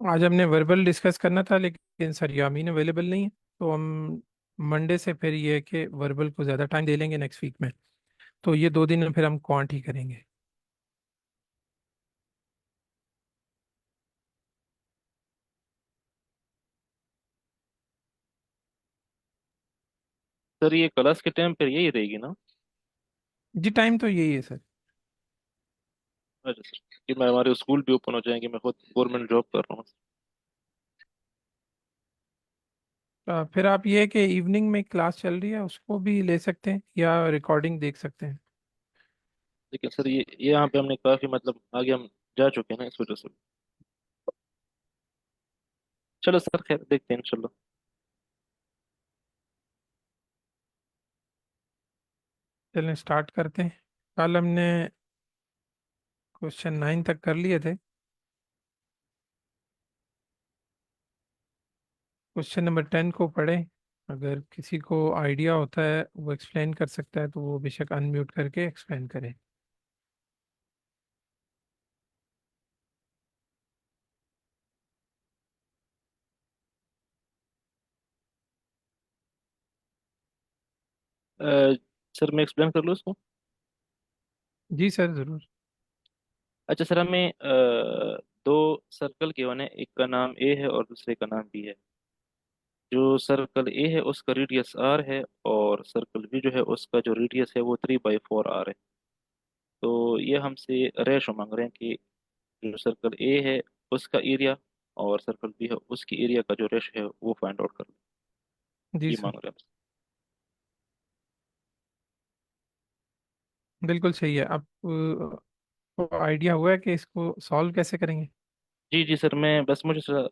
आज हमने verbal discuss करना था, लेकिन सर यामीन अवेलेबल नहीं है। तो हम मंडे से फिर ये है कि वर्बल को ज़्यादा टाइम दे लेंगे नेक्स्ट वीक में। तो ये 2 दिन में फिर हम क्वांट ही करेंगे। सर ये क्लास के टाइम पर यही रहेगी ना? जी, टाइम तो यही है सर। अच्छा सर, कि मैं हमारे स्कूल भी ओपन हो जाएंगे, मैं खुद गवर्नमेंट जॉब कर रहा हूँ। फिर आप ये है कि इवनिंग में क्लास चल रही है उसको भी ले सकते हैं या रिकॉर्डिंग देख सकते हैं। लेकिन सर ये यहाँ पे हमने काफी मतलब आगे हम जा चुके हैं ना, इस वजह से। चलो सर, खैर देखते हैं इंशाल्लाह। चलें स्टार्ट करते हैं। कल हमने क्वेश्चन 9 तक कर लिए थे। क्वेश्चन नंबर 10 को पढ़ें। अगर किसी को आइडिया होता है वो एक्सप्लेन कर सकता है, तो वो बेशक अनम्यूट करके एक्सप्लेन करे। अ, सर मैं एक्सप्लेन कर लूँ इसको? जी सर, ज़रूर। अच्छा सर, हमें दो सर्कल गिवन है, एक का नाम ए है और दूसरे का नाम बी है। जो सर्कल ए है उसका रेडियस आर है, और सर्कल बी जो है उसका जो रेडियस है वो 3/4 आर है। तो ये हमसे रेशो मांग रहे हैं कि जो सर्कल ए है उसका एरिया और सर्कल बी है उसकी एरिया का जो रेशो है वो फाइंड आउट कर लो। जी ये सर, मांग रहे हैं हमसे। बिल्कुल सही है। आप को आइडिया हुआ है कि इसको सॉल्व कैसे करेंगे? जी जी सर, मैं बस मुझे थोड़ा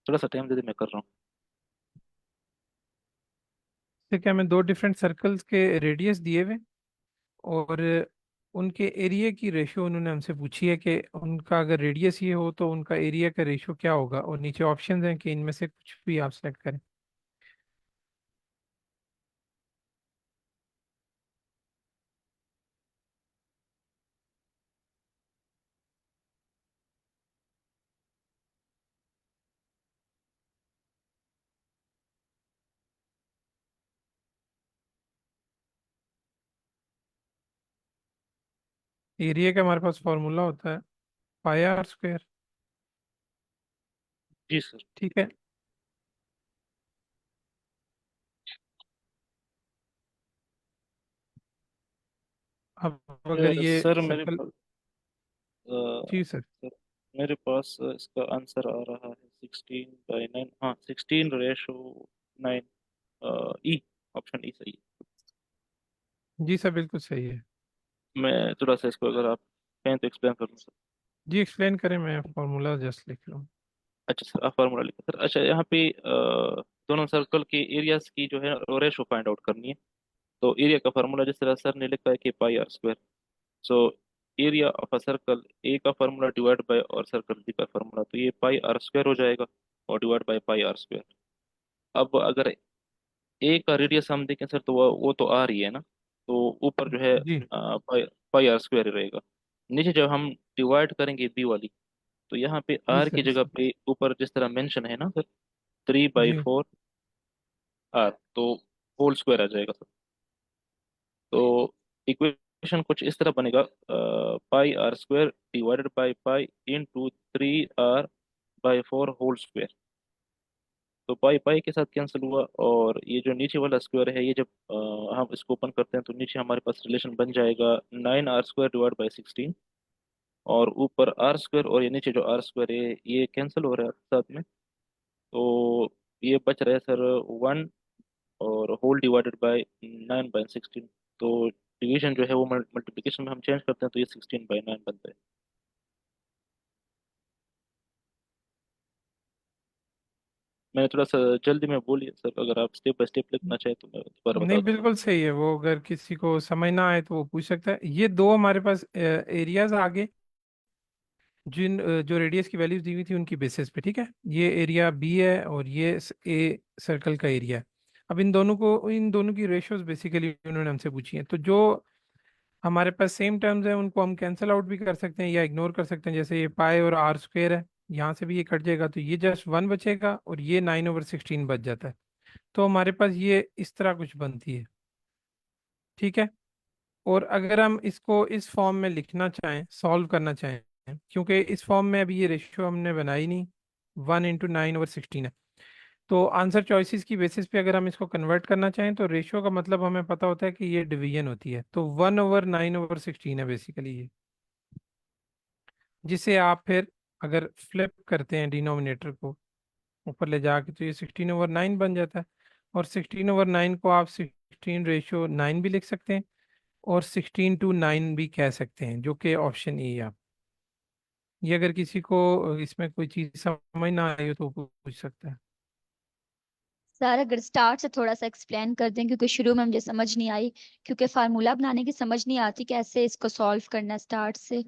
थोड़ा सा टाइम दे दे, मैं कर रहा हूँ। ठीक है, हमें दो डिफरेंट सर्कल्स के रेडियस दिए हुए और उनके एरिया की रेशियो उन्होंने हमसे पूछी है कि उनका अगर रेडियस ये हो तो उनका एरिया का रेशियो क्या होगा, और नीचे ऑप्शंस हैं कि इनमें से कुछ भी आप सेलेक्ट करें। एरिया का हमारे पास फॉर्मूला होता है πr²। जी सर। ठीक है। अब अगर ये सर सर्कल। जी सर। सर मेरे पास इसका आंसर आ रहा है 16/9, हाँ 16/9। ई, ऑप्शन ई सही है। जी सर, बिल्कुल सही है। मैं थोड़ा सा इसको अगर आप कहें तो एक्सप्लेन कर दूँ सर। जी एक्सप्लेन करें, मैं फॉर्मूला जस्ट लिख रहा हूँ। अच्छा सर, आप फार्मूला लिखें सर। अच्छा, यहाँ पे दोनों सर्कल के एरियाज की जो है रेशो फाइंड आउट करनी है। तो एरिया का फार्मूला जिस तरह सर ने लिखा है कि πr²। So area of a circle A का फार्मूला डिवाइड बाय और सर्कल बी का फार्मूला, तो ये πr² हो जाएगा और डिवाइड बाय πr²। अब अगर ए का रेडियस हम देखें सर, तो वो तो आर ही है ना। तो ऊपर जो है जी πr² रहेगा। नीचे जब हम डिवाइड करेंगे बी वाली, तो यहाँ पे जी आर की सर। जगह पे ऊपर जिस तरह मेंशन है ना सर, 3/4 जी आर, तो होल स्क्वायर आ जाएगा सर। तो इक्वेशन कुछ इस तरह बनेगा, πr² divided by pi into 3r/4 whole square. तो पाई पाई के साथ कैंसिल हुआ, और ये जो नीचे वाला स्क्वायर है, ये जब हम इसको ओपन करते हैं तो नीचे हमारे पास रिलेशन बन जाएगा 9r² डिवाइड बाई 16। और ऊपर r² और ये नीचे जो r² है ये कैंसिल हो रहा है साथ में। तो ये बच रहा है सर 1, और होल डिवाइडेड बाय 9/16। तो डिवीजन जो है वो मल्टीप्लिकेशन में हम चेंज करते हैं, तो ये 16/9 बनता है। मैंने थोड़ा सा जल्दी में बोलिए सर, अगर आप स्टेप बाय स्टेप लिखना चाहें तो मैं दोबारा नहीं, बता दूंगा। बिल्कुल सही है। वो अगर किसी को समझ ना आए तो वो पूछ सकता है। ये दो हमारे पास एरियाज आगे जो रेडियस की वैल्यूज दी हुई थी उनकी बेसिस पे। ठीक है, ये एरिया बी है और ये ए सर्कल का एरिया है। अब इन दोनों की रेशियोज बेसिकली उन्होंने हमसे पूछी हैं। तो जो हमारे पास सेम टर्म्स हैं उनको हम कैंसिल आउट भी कर सकते हैं या इग्नोर कर सकते हैं। जैसे ये पाई और r² है, यहाँ से भी ये कट जाएगा, तो ये जस्ट 1 बचेगा और ये 9/16 बच जाता है। तो हमारे पास ये इस तरह कुछ बनती है। ठीक है। और अगर हम इसको इस फॉर्म में लिखना चाहें, सॉल्व करना चाहें, क्योंकि इस फॉर्म में अभी ये रेशियो हमने बनाई नहीं, 1 × 9/16 है। तो आंसर चॉइसेस की बेसिस पे अगर हम इसको कन्वर्ट करना चाहें तो रेशियो का मतलब हमें पता होता है कि ये डिवीजन होती है, तो 1/9/16 है बेसिकली ये, जिसे आप फिर अगर फ्लिप करते हैं डिनोमिनेटर को ऊपर ले जाके तो ये 16/9 बन जाता है। और 16/9 को आप 16/9 भी लिख सकते हैं और 16/9 भी कह सकते हैं, जो कि ऑप्शन ए है। आप ये अगर किसी को इसमें कोई चीज़ समझ ना आई हो तो वो पूछ सकता है। सर अगर स्टार्ट से थोड़ा सा एक्सप्लेन कर दें, क्योंकि शुरू में मुझे समझ नहीं आई, क्योंकि फार्मूला बनाने की समझ नहीं आती कैसे इसको सॉल्व करना है स्टार्ट से।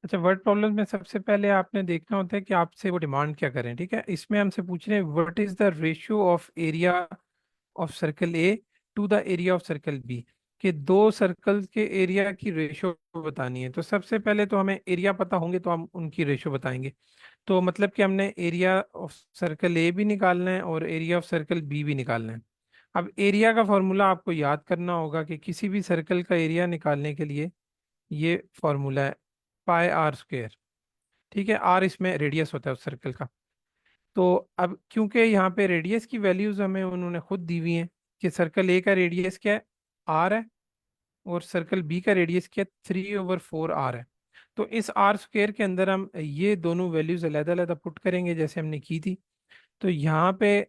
अच्छा, वर्ड प्रॉब्लम में सबसे पहले आपने देखना होता है कि आपसे वो डिमांड क्या करें। ठीक है, इसमें हमसे पूछ रहे हैं what is the ratio of area of circle A to the area of circle B, कि दो सर्कल के एरिया की रेशियो बतानी है। तो सबसे पहले तो हमें एरिया पता होंगे तो हम उनकी रेशियो बताएंगे। तो मतलब कि हमने एरिया ऑफ सर्कल ए भी निकालना है और एरिया ऑफ सर्कल बी भी निकालना है। अब एरिया का फॉर्मूला आपको याद करना होगा कि किसी भी सर्कल का एरिया निकालने के लिए ये फॉर्मूला है πr²। ठीक है, आर इसमें रेडियस होता है उस सर्कल का। तो अब क्योंकि यहाँ पे रेडियस की वैल्यूज हमें उन्होंने खुद दी हुई हैं कि सर्कल ए का रेडियस क्या है, आर है, और सर्कल बी का रेडियस क्या है, 3/4 आर है। तो इस r² के अंदर हम ये दोनों वैल्यूज अलग अलग पुट करेंगे जैसे हमने की थी। तो यहाँ पे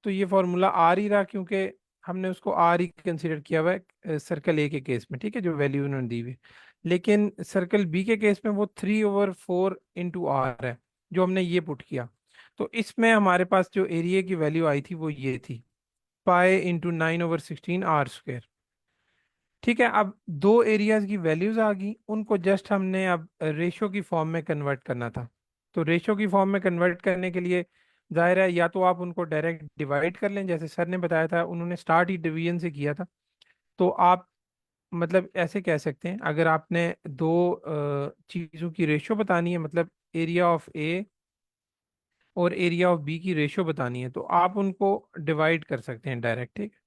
तो ये फॉर्मूला आर ही रहा, क्योंकि हमने उसको आर ही कंसिडर किया हुआ है सर्कल ए के केस में। ठीक है, जो वैल्यू उन्होंने दी हुई है। लेकिन सर्कल बी के केस में वो 3/4 × R है, जो हमने ये पुट किया। तो इसमें हमारे पास जो एरिया की वैल्यू आई थी वो ये थी, π × 9/16 R²। ठीक है, अब दो एरियाज की वैल्यूज आ गई, उनको जस्ट हमने अब रेशो की फॉर्म में कन्वर्ट करना था। तो रेशो की फॉर्म में कन्वर्ट करने के लिए जाहिर है या तो आप उनको डायरेक्ट डिवाइड कर लें, जैसे सर ने बताया था, उन्होंने स्टार्ट ही डिवीजन से किया था। तो आप मतलब ऐसे कह सकते हैं, अगर आपने दो चीज़ों की रेशो बतानी है, मतलब एरिया ऑफ ए और एरिया ऑफ बी की रेशो बतानी है, तो आप उनको डिवाइड कर सकते हैं डायरेक्ट। ठीक है,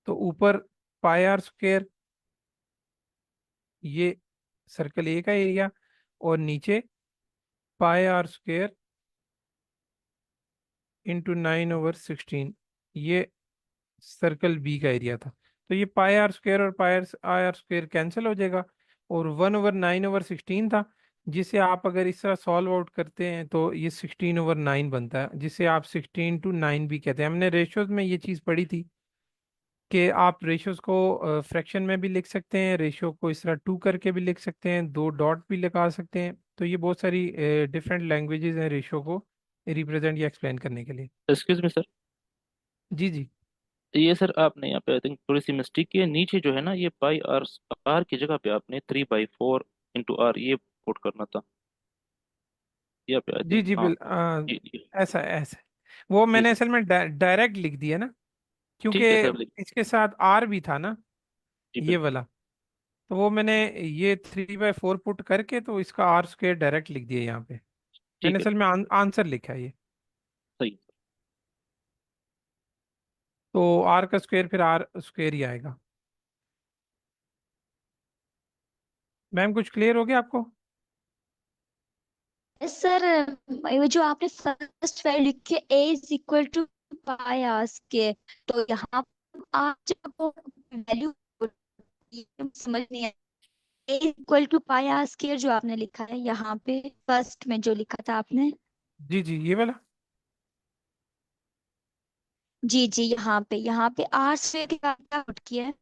तो ऊपर πr², ये सर्कल ए का एरिया, और नीचे πr² × 9/16, ये सर्कल बी का एरिया था। तो ये πr² और πr² कैंसिल हो जाएगा, और 1/9/16 था, जिसे आप अगर इस तरह सॉल्व आउट करते हैं तो ये 16/9 बनता है, जिसे आप 16/9 भी कहते हैं। हमने रेशोज में ये चीज़ पढ़ी थी कि आप रेशियोज को फ्रैक्शन में भी लिख सकते हैं, रेशियो को इस तरह 2 करके भी लिख सकते हैं, दो डॉट भी लगा सकते हैं। तो ये बहुत सारी डिफरेंट लैंग्वेजेस हैं रेशियो को रिप्रेजेंट या एक्सप्लेन करने के लिए। एक्सक्यूज मी सर, जी जी। ये सर आपने यहाँ पे आई थिंक थोड़ी सी मिस्टेक की है। नीचे जो है ना, ये पाई आर, आर की जगह पे आपने 3/4 × R ये पुट करना था। यहाँ पे आई जी थिंक, जी हाँ। जी ऐसा ऐसा वो जी मैंने सर। असल में डायरेक्ट लिख दिया ना, क्योंकि ठीक है सर, लिख। इसके साथ आर भी था ना, जी ये बिल्कुल। वाला। तो वो मैंने ये 3/4 पुट करके तो इसका r² डायरेक्ट लिख दिया यहाँ पे। मैंने ठीक है असल ठीक। में आंसर लिखा है ये। सही है। तो आर का स्क्वायर फिर r² ही आएगा। मैम कुछ क्लियर हो गया आपको? सर ये जो आपने फर्स्ट वैल्यू लिखी है A is equal to pi आस्क के, तो यहाँ आप जब वो वैल्यू समझ नहीं है, ए इक्वल टू पाई आस्क के जो आपने लिखा है यहाँ पे फर्स्ट में जो लिखा था आपने। जी जी, ये वाला। जी जी, यहाँ पे आर से क्या पुट किया है।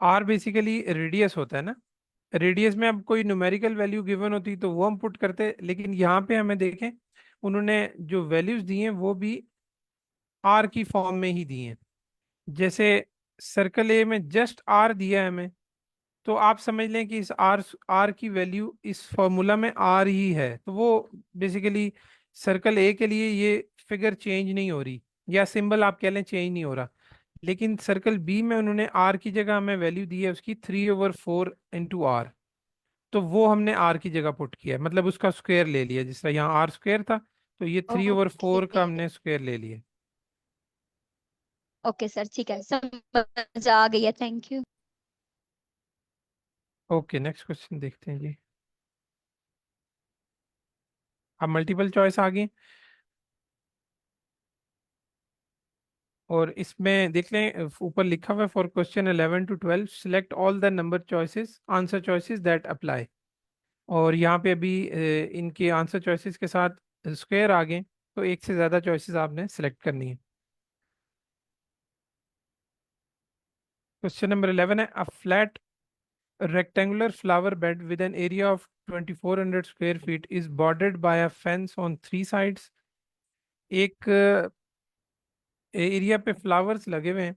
आर बेसिकली रेडियस होता है ना। रेडियस में अब कोई न्यूमेरिकल वैल्यू गिवन होती तो वो हम पुट करते, लेकिन यहाँ पे हमें देखें उन्होंने जो वैल्यूज दी हैं वो भी आर की फॉर्म में ही दी हैं। जैसे सर्कल ए में जस्ट आर दिया है हमें, तो आप समझ लें कि इस आर आर की वैल्यू इस फॉर्मूला में आर ही है। तो वो बेसिकली सर्कल ए के लिए ये फिगर चेंज नहीं हो रही, या सिंबल आप कह लें चेंज नहीं हो रहा। लेकिन सर्कल बी में उन्होंने आर की जगह हमें वैल्यू दी है उसकी 3/4 × R। तो वो हमने आर की जगह पुट किया है, मतलब उसका स्क्वायर ले लिया। जिस तरह यहाँ आर स्क्वायर था, तो ये 3/4 का ओके। हमने स्क्वायर ले लिया। ओके सर, ठीक है, समझ आ गई है, thank you. Okay, next question देखते हैं जी। अब मल्टीपल चॉइस आ गई, और इसमें देख लें ऊपर लिखा हुआ है for question 11 to 12 select all the number choices answer choices that apply. और यहाँ पे अभी इनके आंसर चॉइसेस के साथ स्क्वायर आ गए, तो एक से ज़्यादा चॉइसेस आपने सेलेक्ट करनी है। क्वेश्चन नंबर 11 है, a flat rectangular flower bed with an area of 2400 square feet is bordered by a fence on three sides। एक एरिया पे फ्लावर्स लगे हुए हैं,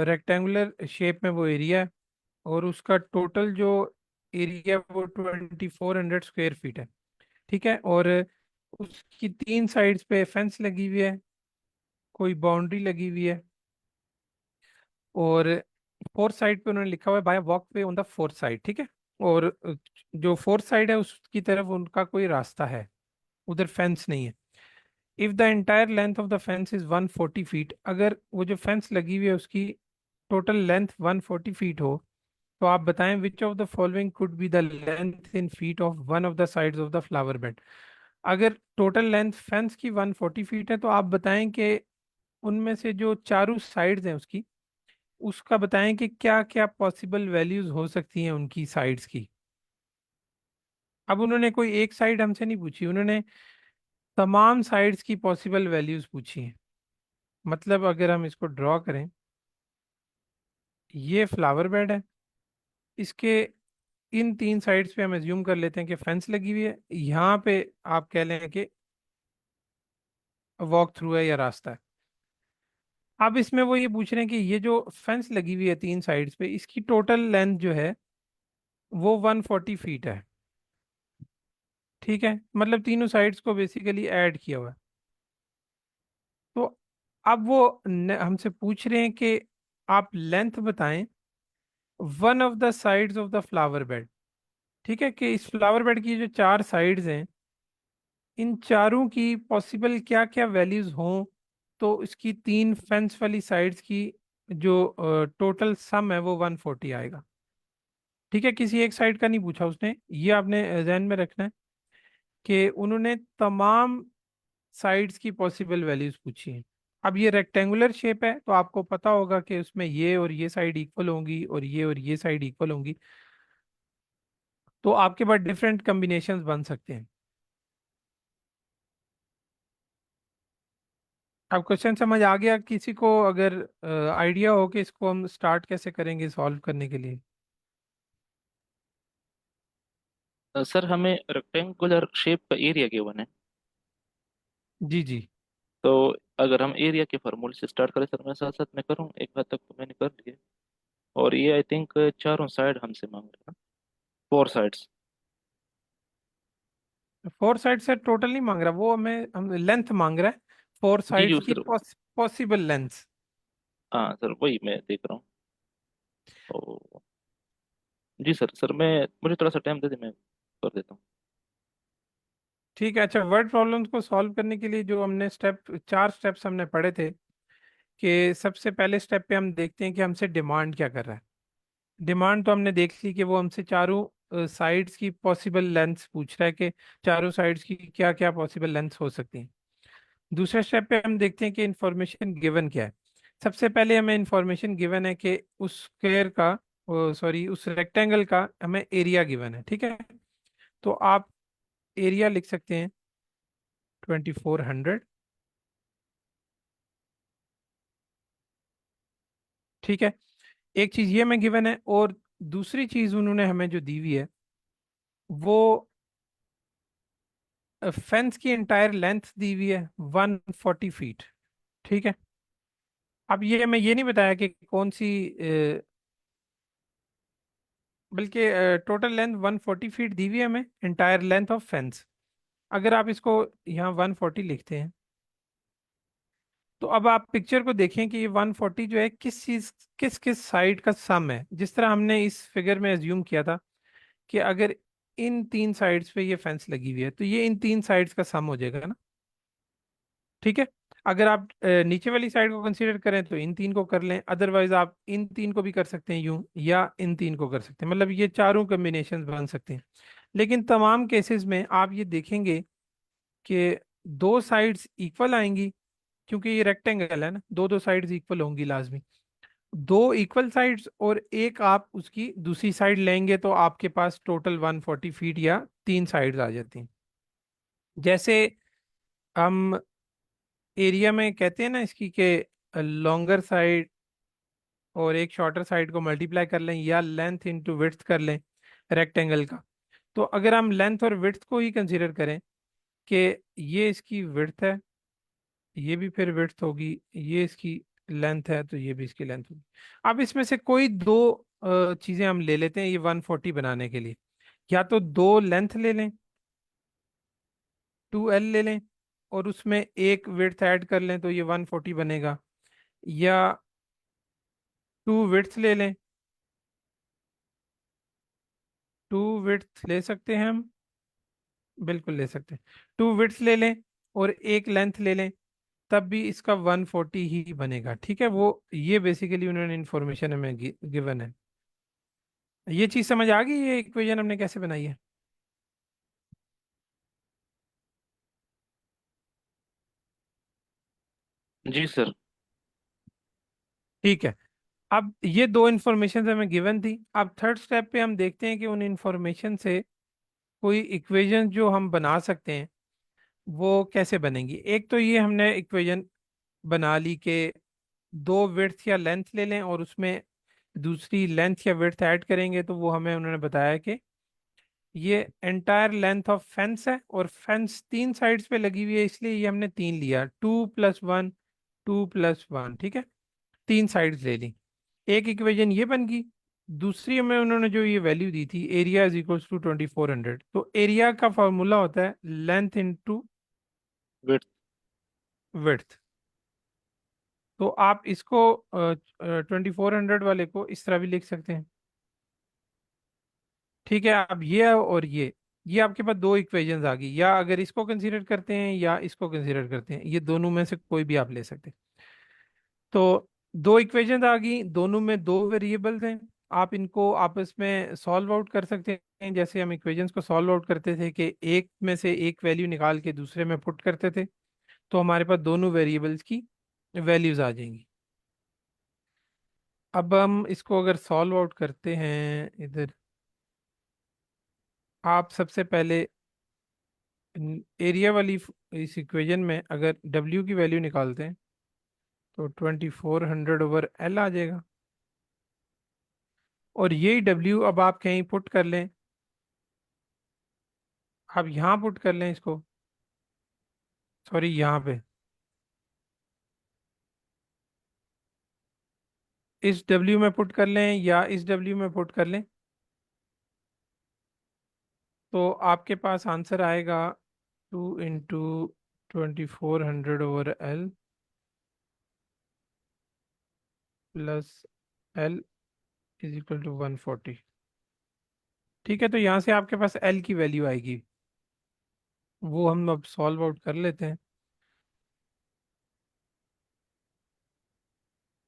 रेक्टेंगुलर शेप में वो एरिया है, और उसका टोटल जो एरिया वो 2400 स्क्वायर फीट है। ठीक है, और उसकी तीन साइड्स पे फेंस लगी हुई है, कोई बाउंड्री लगी हुई है, और फोर्थ साइड पे उन्होंने लिखा हुआ है bye walk way on the fourth side. ठीक है, और जो फोर्थ साइड है उसकी तरफ उनका कोई रास्ता है, उधर फेंस नहीं है। If the entire length of the fence is 140 feet, अगर वो जो फेंस लगी हुई है उसकी टोटल लेंथ 140 फीट हो, तो आप बताएं विच of the following could be the length in feet of one of the sides of the flower bed. अगर टोटल लेंथ फेंस की 140 फीट है, तो आप बताएं कि उनमें से जो चारों साइड्स हैं उसकी, उसका बताएं कि क्या क्या पॉसिबल वैल्यूज हो सकती हैं उनकी साइड्स की। अब उन्होंने कोई एक साइड हमसे नहीं पूछी, उन्होंने तमाम साइड्स की पॉसिबल वैल्यूज पूछी हैं। मतलब अगर हम इसको ड्रॉ करें, ये फ्लावर बेड है, इसके इन तीन साइड्स पे हम एज्यूम कर लेते हैं कि फेंस लगी हुई है, यहाँ पे आप कह लें कि वॉक थ्रू है या रास्ता है। अब इसमें वो ये पूछ रहे हैं कि ये जो फेंस लगी हुई है तीन साइड्स पे, इसकी टोटल लेंथ जो है वो 140 फीट है। ठीक है, मतलब तीनों साइड्स को बेसिकली ऐड किया हुआ है। तो अब वो हमसे पूछ रहे हैं कि आप लेंथ बताएं one of the sides of the flower bed. ठीक है, कि इस फ्लावर बेड की जो चार साइड्स हैं, इन चारों की पॉसिबल क्या क्या वैल्यूज हों, तो इसकी तीन फेंस वाली साइड्स की जो टोटल सम है वो 140 आएगा। ठीक है, किसी एक साइड का नहीं पूछा उसने, ये आपने ध्यान में रखना है कि उन्होंने तमाम साइड्स की पॉसिबल वैल्यूज पूछी हैं। अब ये रेक्टेंगुलर शेप है, तो आपको पता होगा कि उसमें ये और ये साइड इक्वल होंगी और ये साइड इक्वल होंगी, तो आपके पास डिफरेंट कॉम्बिनेशंस बन सकते हैं। अब क्वेश्चन समझ आ गया किसी को? अगर आइडिया हो कि इसको हम स्टार्ट कैसे करेंगे सॉल्व करने के लिए। सर हमें रेक्टेंगुलर शेप का एरिया गिवन है। जी जी। तो अगर हम एरिया के फार्मूले से स्टार्ट करें सर, मैं साथ साथ में करूँ, एक हद तक तो मैंने कर लिया। और ये आई थिंक चारों साइड हमसे मांग रहे हैं, फोर साइड्स। फोर साइड से टोटल नहीं मांग रहा वो, हमें हम लेंथ मांग रहा है, फोर जी जी साइड्स की सर। Possible length. हाँ सर, वही मैं देख रहा हूँ। तो जी सर, मैं, मुझे थोड़ा सा टाइम दे दे, मैं कर देता हूँ। ठीक है, अच्छा, वर्ड प्रॉब्लम्स को सॉल्व करने के लिए जो हमने चार स्टेप्स हमने पढ़े थे, कि सबसे पहले स्टेप पे हम देखते हैं कि हमसे डिमांड क्या कर रहा है। डिमांड तो हमने देख ली कि वो हमसे चारों साइड्स की पॉसिबल लेंथ्स पूछ रहा है, कि चारों साइड्स की क्या क्या पॉसिबल लेंथ्स हो सकती हैं। दूसरे स्टेप पे हम देखते हैं कि इंफॉर्मेशन गिवन क्या है। सबसे पहले हमें इंफॉर्मेशन गिवन है कि उस स्क्वायर का, सॉरी, उस रेक्टेंगल का हमें एरिया गिवन है। ठीक है, तो आप एरिया लिख सकते हैं 2400। ठीक है, एक चीज ये हमें गिवन है, और दूसरी चीज उन्होंने हमें जो दी हुई है वो फेंस की एंटायर लेंथ दी हुई है 140 फीट। ठीक है, अब ये मैं ये नहीं बताया कि कौन सी, बल्कि टोटल लेंथ 140 फीट दी हुई है हमें, एंटायर लेंथ ऑफ फेंस। अगर आप इसको यहाँ 140 लिखते हैं, तो अब आप पिक्चर को देखें कि ये 140 जो है किस चीज, किस किस साइड का सम है, जिस तरह हमने इस फिगर में एज्यूम किया था कि अगर इन तीन साइड्स पे ये फेंस लगी हुई है तो ये इन तीन साइड्स का सम हो जाएगा ना। ठीक है। अगर आप नीचे वाली साइड को कंसीडर करें तो इन तीन को कर लें, अदरवाइज आप इन तीन को भी कर सकते हैं यूं, या इन तीन को कर सकते हैं, मतलब ये चारों कम्बिनेशन बन सकते हैं। लेकिन तमाम केसेस में आप ये देखेंगे कि दो साइड्स इक्वल आएंगी, क्योंकि ये रेक्टेंगल है ना, दो दो साइड्स इक्वल होंगी लाजमी। दो इक्वल साइड्स और एक आप उसकी दूसरी साइड लेंगे तो आपके पास टोटल 140 फीट या तीन साइड्स आ जाती हैं। जैसे हम एरिया में कहते हैं ना इसकी के लॉन्गर साइड और एक शॉर्टर साइड को मल्टीप्लाई कर लें या लेंथ इंटू विड्थ कर लें रेक्टेंगल का। तो अगर हम लेंथ और विड्थ को ही कंसीडर करें कि ये इसकी विड्थ है, ये भी फिर विड्थ होगी, ये इसकी लेंथ है तो ये भी इसकी लेंथ होगी। अब इसमें से कोई दो चीज़ें हम ले लेते हैं ये 140 बनाने के लिए। या तो दो लेंथ ले लें, 2L ले लें, और उसमें एक विड्थ ऐड कर लें तो ये 140 बनेगा। या टू विड्थ ले लें, टू विड्थ ले सकते हैं हम, बिल्कुल ले सकते हैं। टू विड्थ ले लें और एक लेंथ ले लें, तब भी इसका 140 ही बनेगा। ठीक है, वो ये बेसिकली उन्होंने इंफॉर्मेशन हमें गिवन है। ये चीज़ समझ आ गई, ये इक्वेशन हमने कैसे बनाई है। जी सर। ठीक है। अब ये दो इंफॉर्मेशन हमें गिवन थी। अब थर्ड स्टेप पे हम देखते हैं कि उन इंफॉर्मेशन से कोई इक्वेशन जो हम बना सकते हैं वो कैसे बनेंगी। एक तो ये हमने इक्वेशन बना ली कि दो विड्थ या लेंथ ले लें और उसमें दूसरी लेंथ या विड्थ ऐड करेंगे, तो वो हमें उन्होंने बताया कि ये एंटायर लेंथ ऑफ फेंस है और फेंस तीन साइड्स पे लगी हुई है, इसलिए ये हमने तीन लिया, 2+1, 2+1। ठीक है, तीन साइड्स ले ली। एक इक्वेशन ये बन गई। दूसरी में उन्होंने जो ये वैल्यू दी थी, एरिया इज इक्वल्स टू 2400, तो एरिया का फॉर्मूला होता है लेंथ इंटू वेट। विड्थ। तो आप इसको 2400 वाले को इस तरह भी लिख सकते हैं। ठीक है, अब ये और ये आपके पास दो इक्वेशंस आ गई, या अगर इसको कंसीडर करते हैं या इसको कंसीडर करते हैं, ये दोनों में से कोई भी आप ले सकते हैं। तो दो इक्वेशंस आ गई, दोनों में दो वेरिएबल्स हैं। आप इनको आपस में सॉल्व आउट कर सकते हैं, जैसे हम इक्वेशंस को सॉल्व आउट करते थे कि एक में से एक वैल्यू निकाल के दूसरे में पुट करते थे, तो हमारे पास दोनों वेरिएबल्स की वैल्यूज आ जाएंगी। अब हम इसको अगर सॉल्व आउट करते हैं इधर, आप सबसे पहले एरिया वाली इस इक्वेशन में अगर W की वैल्यू निकालते हैं तो 2400/L आ जाएगा। और यही W अब आप कहीं पुट कर लें, आप यहाँ पुट कर लें इसको, सॉरी यहाँ पे इस W में पुट कर लें या इस W में पुट कर लें, तो आपके पास आंसर आएगा 2 × 2400/L plus L is equal to 140। ठीक है, तो यहाँ से आपके पास L की वैल्यू आएगी, वो हम अब सॉल्व आउट कर लेते हैं।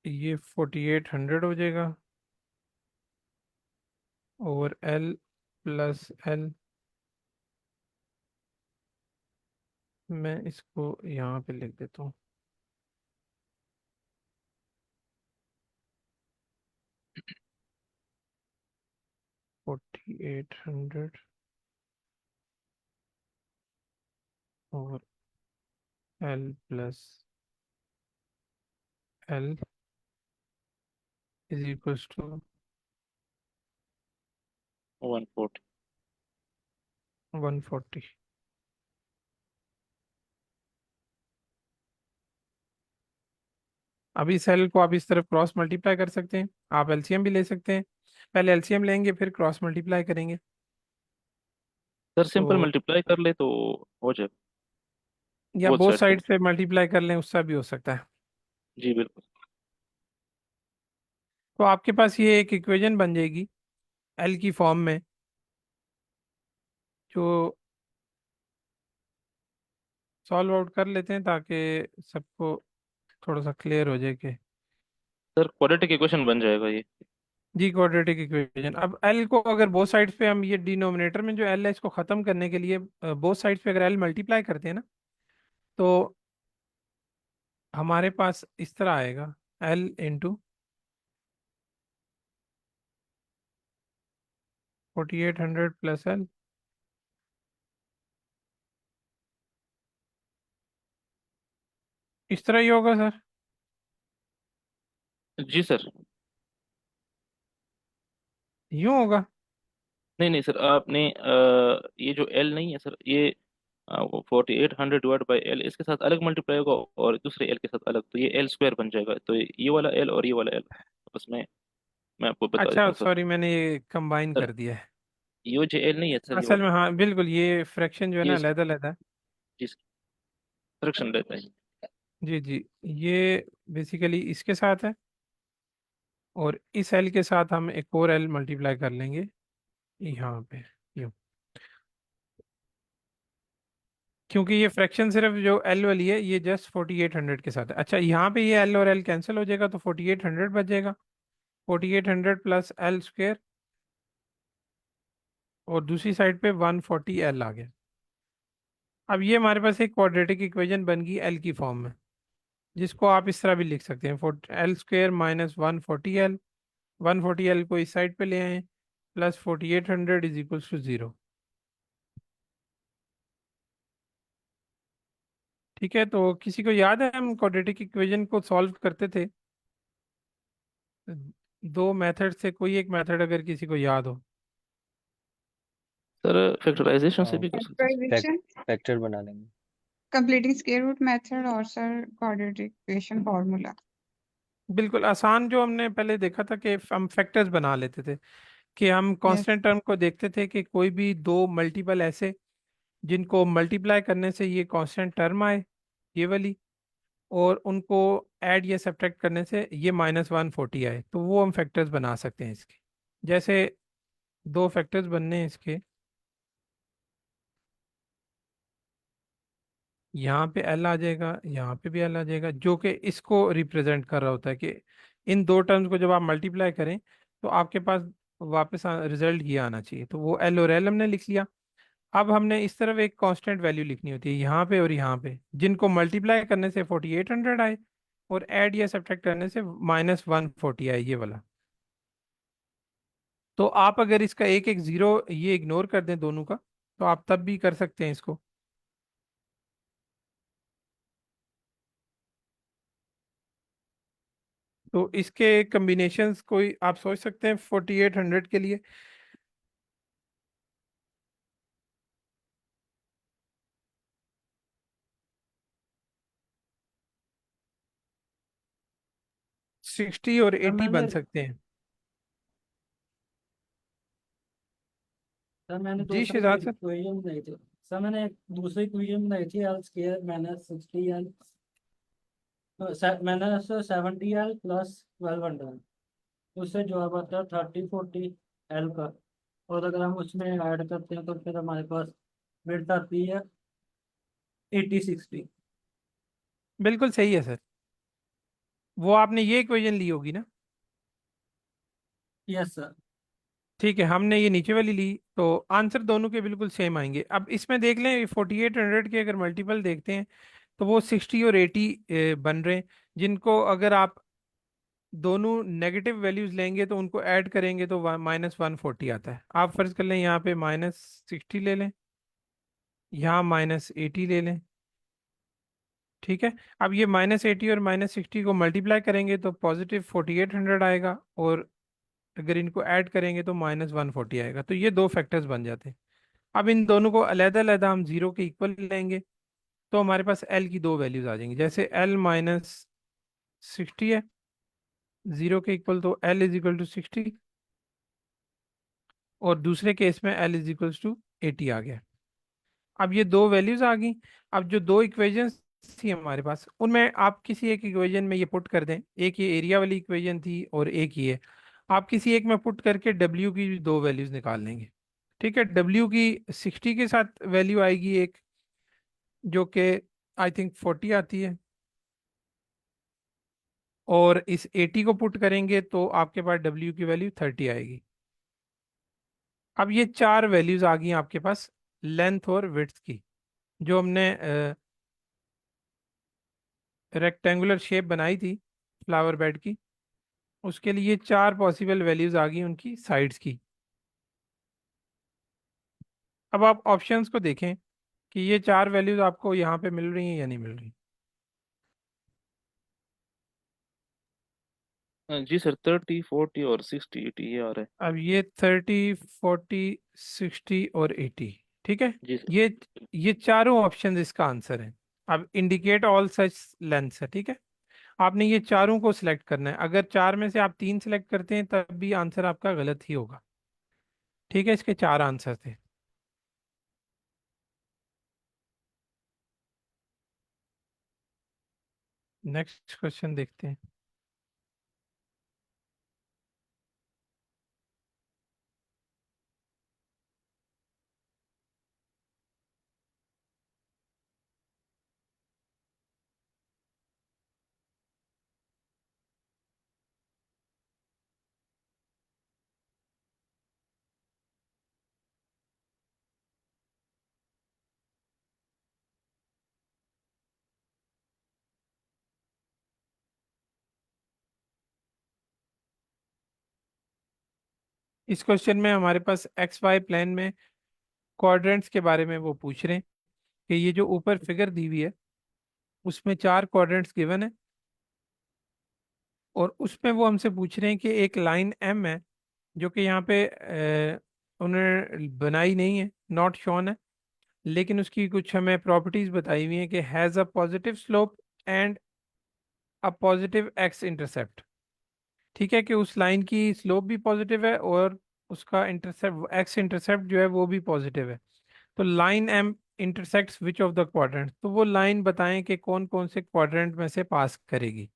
ये 4800 हो जाएगा और L+L, मैं इसको यहाँ पे लिख देता हूँ। फोर्टी एट हंड्रेड और L+L इज इक्वल्स टू 140। 140। अभी सेल को आप इस तरफ क्रॉस मल्टीप्लाई कर सकते हैं, आप एलसीएम भी ले सकते हैं। पहले एलसीएम लेंगे फिर क्रॉस मल्टीप्लाई करेंगे। सर सिंपल तो मल्टीप्लाई कर ले तो हो जाए। या बोथ बोथ साइड से। साइड से मल्टीप्लाई कर लें, उससे भी हो सकता है। जी बिल्कुल। तो आपके पास ये एक इक्वेशन बन जाएगी एल की फॉर्म में, जो सॉल्व आउट कर लेते हैं ताकि सबको थोड़ा सा क्लियर हो जाए कि सर क्वाड्रेटिक इक्वेशन बन जाएगा ये। जी क्वाड्रेटिक इक्वेशन। अब एल को अगर बोथ साइड्स पे हम ये डिनोमिनेटर में जो एल है इसको ख़त्म करने के लिए बोथ साइड्स पे अगर एल मल्टीप्लाई करते हैं ना तो हमारे पास इस तरह आएगा एल इंटू 4800 प्लस एल। इस तरह ही होगा सर। जी सर। यूं होगा। नहीं नहीं सर, आपने ये जो एल नहीं है सर, ये 4800 डिवाइड बाई एल, इसके साथ अलग मल्टीप्लाई होगा और दूसरे एल के साथ अलग, तो ये एल स्क्वायर बन जाएगा। तो ये वाला एल और ये वाला एल उसमें मैं आपको बता देता अच्छा हूँ सर। सॉरी, मैंने ये कंबाइन सर कर दिया है। ये जो एल नहीं है सर, ये असल वाला, में हाँ बिल्कुल, ये फ्रैक्शन जो है ये ना अलग अलग है। जिस फ्रैक्शन रहता है। जी जी। ये बेसिकली इसके साथ है और इस एल के साथ हम एक और एल मल्टीप्लाई कर लेंगे यहाँ पे यूं, क्योंकि ये फ्रैक्शन सिर्फ जो एल वाली है ये जस्ट 4800 के साथ है। अच्छा यहाँ पे ये एल और एल कैंसिल हो जाएगा तो 4800 बच जाएगा। 4800 प्लस एल स्क्वेयर और दूसरी साइड पे 140 एल आ गया। अब ये हमारे पास एक क्वाड्रेटिक इक्वेशन बन गई एल की फॉर्म में, जिसको आप इस तरह भी लिख सकते हैं L square minus 140 L. 140 L को इस साइड पे ले आए प्लस 4800 इज इक्वल्स टू 0। ठीक है, तो किसी को याद है हम क्वाड्रेटिक इक्वेशन को सॉल्व करते थे दो मेथड से, कोई एक मेथड अगर किसी को याद हो। सर फैक्टराइजेशन से हाँ, भी कर सकते हैं। फैक्टराइजेशन, फैक्टर बना लेंगे। कंप्लीटिंग स्क्वायर रूट मेथड और सर क्वाड्रेटिक इक्वेशन फार्मूला। बिल्कुल आसान, जो हमने पहले देखा था कि हम फैक्टर्स बना लेते थे, कि हम यस। कांस्टेंट टर्म को देखते थे कि कोई भी दो मल्टीपल ऐसे जिनको मल्टीप्लाई करने से ये कांस्टेंट टर्म आए, ये वाली, और उनको ऐड या सब्ट्रैक्ट करने से ये -140 आए, तो वो हम फैक्टर्स बना सकते हैं इसके। जैसे दो फैक्टर्स बनने हैं इसके, यहाँ पे एल आ जाएगा, यहाँ पे भी एल आ जाएगा, जो कि इसको रिप्रेजेंट कर रहा होता है कि इन दो टर्म्स को जब आप मल्टीप्लाई करें तो आपके पास वापस रिजल्ट ये आना चाहिए। तो वो एल और एल हमने लिख लिया। अब हमने इस तरफ एक कांस्टेंट वैल्यू लिखनी होती है यहाँ पे और यहाँ पे, जिनको मल्टीप्लाई करने से 4800 आए और ऐड या सब्ट्रैक्ट करने से -140 आए, ये वाला। तो आप अगर इसका एक एक जीरो ये इग्नोर कर दें दोनों का, तो आप तब भी कर सकते हैं इसको। तो इसके कम्बिनेशंस कोई आप सोच सकते हैं 4800 के लिए। सिक्सटी और सर 80 मैंने बन सकते हैं। सर मैंने जी दूसरी शिजात सर। इक्वेशन बनाई थी। सर मैंने एक दूसरी इक्वेशन बनाई थी, एल स्क्वायर माइनस 60 एल, मैंने सर 70 एल प्लस 1200, उससे जवाब आता है 3040 एल का। और अगर हम उसमें ऐड करते हैं तो फिर हमारे पास विड्थ आती है 8060। बिल्कुल सही है सर। वो आपने ये इक्वेशन ली होगी ना। Yes sir. ठीक है, हमने ये नीचे वाली ली, तो आंसर दोनों के बिल्कुल सेम आएंगे। अब इसमें देख लें 4800 के अगर मल्टीपल देखते हैं तो वो 60 और 80 बन रहे हैं, जिनको अगर आप दोनों नेगेटिव वैल्यूज लेंगे तो उनको ऐड करेंगे तो -140 आता है। आप फर्ज कर लें यहाँ पे -60 ले लें, यहाँ -80 ले लें। ठीक है, अब ये -80 और -60 को मल्टीप्लाई करेंगे तो पॉजिटिव 4800 आएगा, और अगर इनको ऐड करेंगे तो -140 आएगा। तो ये दो फैक्टर्स बन जाते हैं। अब इन दोनों को अलग अलग हम जीरो के इक्वल लेंगे तो हमारे पास एल की दो वैल्यूज आ जाएंगी। जैसे एल -60 है जीरो के इक्वल, तो एल इज इक्वल टू 60, और दूसरे केस में एल इज इक्वल्स टू 80 आ गया। अब ये दो वैल्यूज आ गई। अब जो दो इक्वेशंस थी हमारे पास, उनमें आप किसी एक इक्वेशन में ये पुट कर दें। एक ये एरिया वाली इक्वेशन थी और एक ये, आप किसी एक में पुट करके डब्ल्यू की भी दो वैल्यूज निकाल लेंगे। ठीक है, डब्ल्यू की 60 के साथ वैल्यू आएगी एक, जो कि आई थिंक 40 आती है, और इस 80 को पुट करेंगे तो आपके पास डब्ल्यू की वैल्यू 30 आएगी। अब ये चार वैल्यूज आ गई आपके पास लेंथ और विड्थ की, जो हमने रेक्टेंगुलर शेप बनाई थी फ्लावर बेड की, उसके लिए चार पॉसिबल वैल्यूज आ गई उनकी साइड्स की। अब आप ऑप्शंस को देखें कि ये चार वैल्यूज आपको यहाँ पे मिल रही हैं या नहीं मिल रही। जी सर, 30, 40 और 60, 80 ये आ रहा है। अब ये 30, 40, 60 और 80, ठीक है, जी सर। ये चारों ऑप्शन इसका आंसर है। अब इंडिकेट ऑल सच लेंस है, ठीक है, आपने ये चारों को सिलेक्ट करना है। अगर चार में से आप तीन सिलेक्ट करते हैं तब भी आंसर आपका गलत ही होगा। ठीक है, इसके चार आंसर थे। नेक्स्ट क्वेश्चन देखते हैं। इस क्वेश्चन में हमारे पास एक्स वाई प्लेन में क्वाड्रेंट्स के बारे में वो पूछ रहे हैं कि ये जो ऊपर फिगर दी हुई है उसमें चार क्वाड्रेंट्स गिवन है, और उसमें वो हमसे पूछ रहे हैं कि एक लाइन एम है जो कि यहाँ पे उन्होंने बनाई नहीं है, नॉट शोन है, लेकिन उसकी कुछ हमें प्रॉपर्टीज बताई हुई हैं कि has a positive slope and a positive x intercept. ठीक है, कि उस लाइन की स्लोप भी पॉजिटिव है और उसका इंटरसेप्ट एक्स इंटरसेप्ट जो है वो भी पॉजिटिव है। तो line M intersects which of the quadrant, तो वो लाइन बताएं कि कौन कौन से क्वाड्रेंट में से पास करेगी।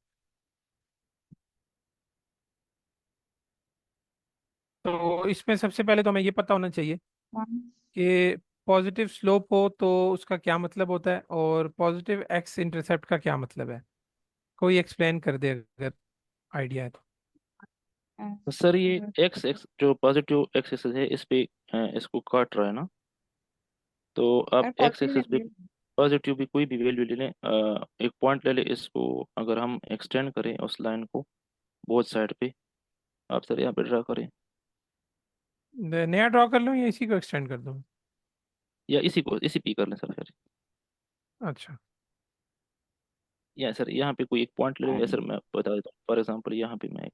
तो इसमें सबसे पहले तो हमें ये पता होना चाहिए One. कि पॉजिटिव स्लोप हो तो उसका क्या मतलब होता है, और पॉजिटिव एक्स इंटरसेप्ट का क्या मतलब है। कोई एक्सप्लेन कर दे अगर आइडिया है तो। तो सर ये Uh, एक्स एक्स जो पॉजिटिव एक्स एक्सिस है इस पे इसको काट रहा है ना, तो आप sir, एक्स positive एक्सिस पे value. पॉजिटिव भी कोई भी वैल्यू ले लें, एक पॉइंट ले लें, इसको अगर हम एक्सटेंड करें उस लाइन को बोथ साइड पे, आप सर यहाँ पे ड्रा करें, नया ड्रॉ कर लूँ या इसी को एक्सटेंड कर दूँ। या इसी को इसी पे कर लें सर फिर। अच्छा। या सर यहाँ पे कोई एक पॉइंट ले लें, या And सर मैं बता देता हूँ, फॉर एग्जाम्पल यहाँ पे मैं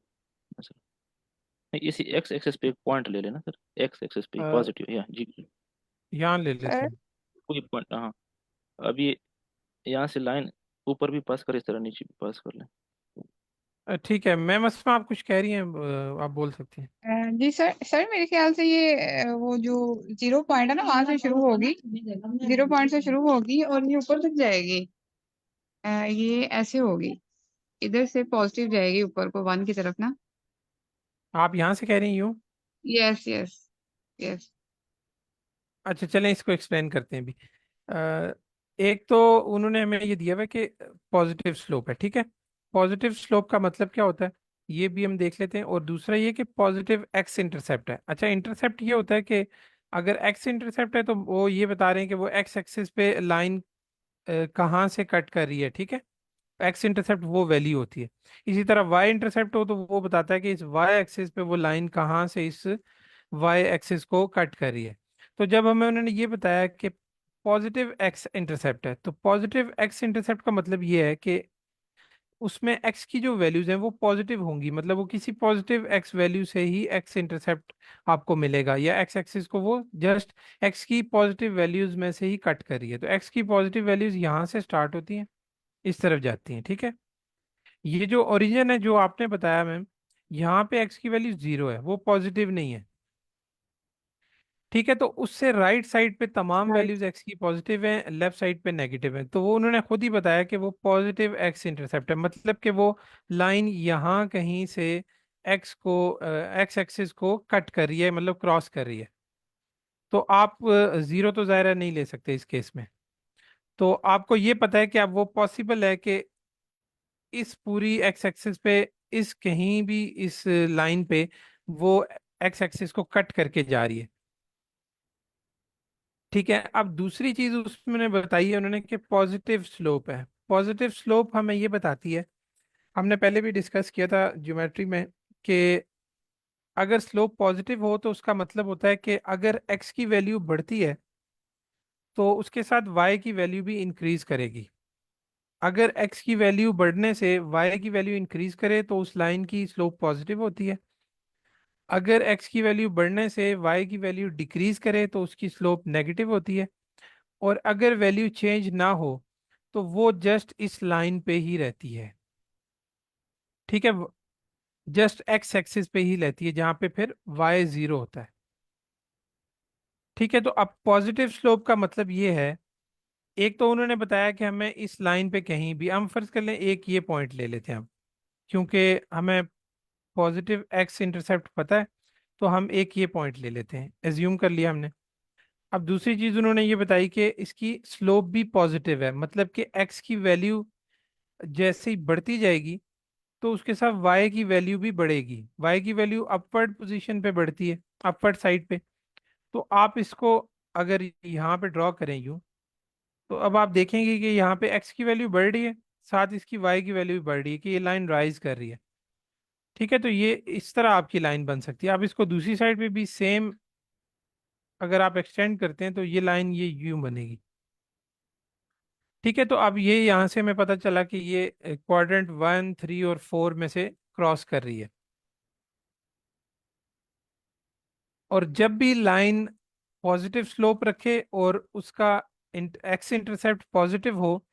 सर नहीं, इसी एक्स एक्सेस पे एक पॉइंट ले लेना सर, एक्स एक्सेस पे पॉजिटिव या जी, यहाँ ले लेते sir, हैं। कोई पॉइंट, हाँ। अब ये यहाँ से लाइन ऊपर भी पास कर, इस तरह नीचे भी पास कर लें। ठीक है, मैम असमा आप कुछ कह रही हैं, आप बोल सकती हैं। जी सर, सर मेरे ख्याल से ये वो जो 0 पॉइंट है ना वहां से शुरू होगी, 0 पॉइंट से शुरू होगी और ये ऊपर तक जाएगी। ये ऐसे होगी, इधर से पॉजिटिव जाएगी ऊपर को 1 की तरफ ना। आप यहाँ से कह रही यूँ। Yes yes yes. अच्छा, चलें इसको एक्सप्लेन करते हैं अभी। अ, एक तो उन्होंने हमें ये दिया हुआ है कि पॉजिटिव स्लोप है, ठीक है, पॉजिटिव स्लोप का मतलब क्या होता है ये भी हम देख लेते हैं। और दूसरा ये कि पॉजिटिव एक्स इंटरसेप्ट है। अच्छा, इंटरसेप्ट ये होता है कि अगर एक्स इंटरसेप्ट है तो वो ये बता रहे हैं कि वो एक्स एक्सिस पे लाइन कहाँ से कट कर रही है, ठीक है, एक्स इंटरसेप्ट वो वैल्यू होती है। इसी तरह वाई इंटरसेप्ट हो तो वो बताता है कि इस वाई एक्सिस पे वो लाइन कहाँ से इस वाई एक्सिस को कट कर रही है। तो जब हमें उन्होंने ये बताया कि पॉजिटिव एक्स इंटरसेप्ट है, तो पॉजिटिव एक्स इंटरसेप्ट का मतलब ये है कि उसमें एक्स की जो वैल्यूज हैं वो पॉजिटिव होंगी, मतलब वो किसी पॉजिटिव एक्स वैल्यू से ही एक्स इंटरसेप्ट आपको मिलेगा, या एक्स एक्सिस को वो जस्ट एक्स की पॉजिटिव वैल्यूज में से ही कट कर रही है। तो एक्स की पॉजिटिव वैल्यूज यहाँ से स्टार्ट होती हैं, इस तरफ जाती हैं, ठीक है। ये जो ओरिजिन है जो आपने बताया मैम, यहाँ पे एक्स की वैल्यू 0 है, वो पॉजिटिव नहीं है, ठीक है। तो उससे राइट साइड पे तमाम राइट। वैल्यूज एक्स की पॉजिटिव हैं, लेफ्ट साइड पे नेगेटिव हैं। तो वो उन्होंने खुद ही बताया कि वो पॉजिटिव एक्स इंटरसेप्ट है, मतलब कि वो लाइन यहाँ कहीं से एक्स को एक्स एक्सिस को कट कर रही है, मतलब क्रॉस कर रही है। तो आप जीरो तो ज़ाहिर है नहीं ले सकते इस केस में। तो आपको ये पता है कि अब वो पॉसिबल है कि इस पूरी एक्स एक्सिस पे, इस कहीं भी इस लाइन पे वो एक्स एक्सिस को कट करके जा रही है। ठीक है, अब दूसरी चीज उसमें बताई है उन्होंने कि पॉजिटिव स्लोप है। पॉजिटिव स्लोप हमें ये बताती है, हमने पहले भी डिस्कस किया था ज्योमेट्री में, कि अगर स्लोप पॉजिटिव हो तो उसका मतलब होता है कि अगर एक्स की वैल्यू बढ़ती है तो उसके साथ वाई की वैल्यू भी इंक्रीज करेगी। अगर एक्स की वैल्यू बढ़ने से वाई की वैल्यू इंक्रीज करे तो उस लाइन की स्लोप पॉजिटिव होती है। अगर एक्स की वैल्यू बढ़ने से वाई की वैल्यू डिक्रीज करे तो उसकी स्लोप नेगेटिव होती है। और अगर वैल्यू चेंज ना हो तो वो जस्ट इस लाइन पे ही रहती है। ठीक है, जस्ट एक्स एक्सिस पे ही रहती है जहां पे फिर वाई जीरो होता है। ठीक है, तो अब पॉजिटिव स्लोप का मतलब ये है, एक तो उन्होंने बताया कि हमें इस लाइन पे कहीं भी, हम फर्ज कर लें एक ये पॉइंट ले लेते हैं हम, क्योंकि हमें पॉजिटिव एक्स इंटरसेप्ट पता है, तो हम एक ये पॉइंट ले लेते हैं, एज्यूम कर लिया हमने। अब दूसरी चीज उन्होंने ये बताई कि इसकी स्लोप भी पॉजिटिव है, मतलब कि एक्स की वैल्यू जैसे ही बढ़ती जाएगी तो उसके साथ वाई की वैल्यू भी बढ़ेगी। वाई की वैल्यू अपवर्ड पोजीशन पे बढ़ती है, अपवर्ड साइड पे। तो आप इसको अगर यहाँ पे ड्रॉ करें यूं, तो अब आप देखेंगे कि यहाँ पे एक्स की वैल्यू बढ़ रही है, साथ इसकी वाई की वैल्यू भी बढ़ रही है, कि ये लाइन राइज कर रही है। ठीक है, तो ये इस तरह आपकी लाइन बन सकती है। आप इसको दूसरी साइड पे भी सेम अगर आप एक्सटेंड करते हैं तो ये लाइन ये यूं बनेगी। ठीक है, तो अब ये यहाँ से हमें पता चला कि ये क्वाड्रेंट 1, 3 और 4 में से क्रॉस कर रही है। और जब भी लाइन पॉजिटिव स्लोप रखे और उसका एक्स इंटरसेप्ट पॉजिटिव हो,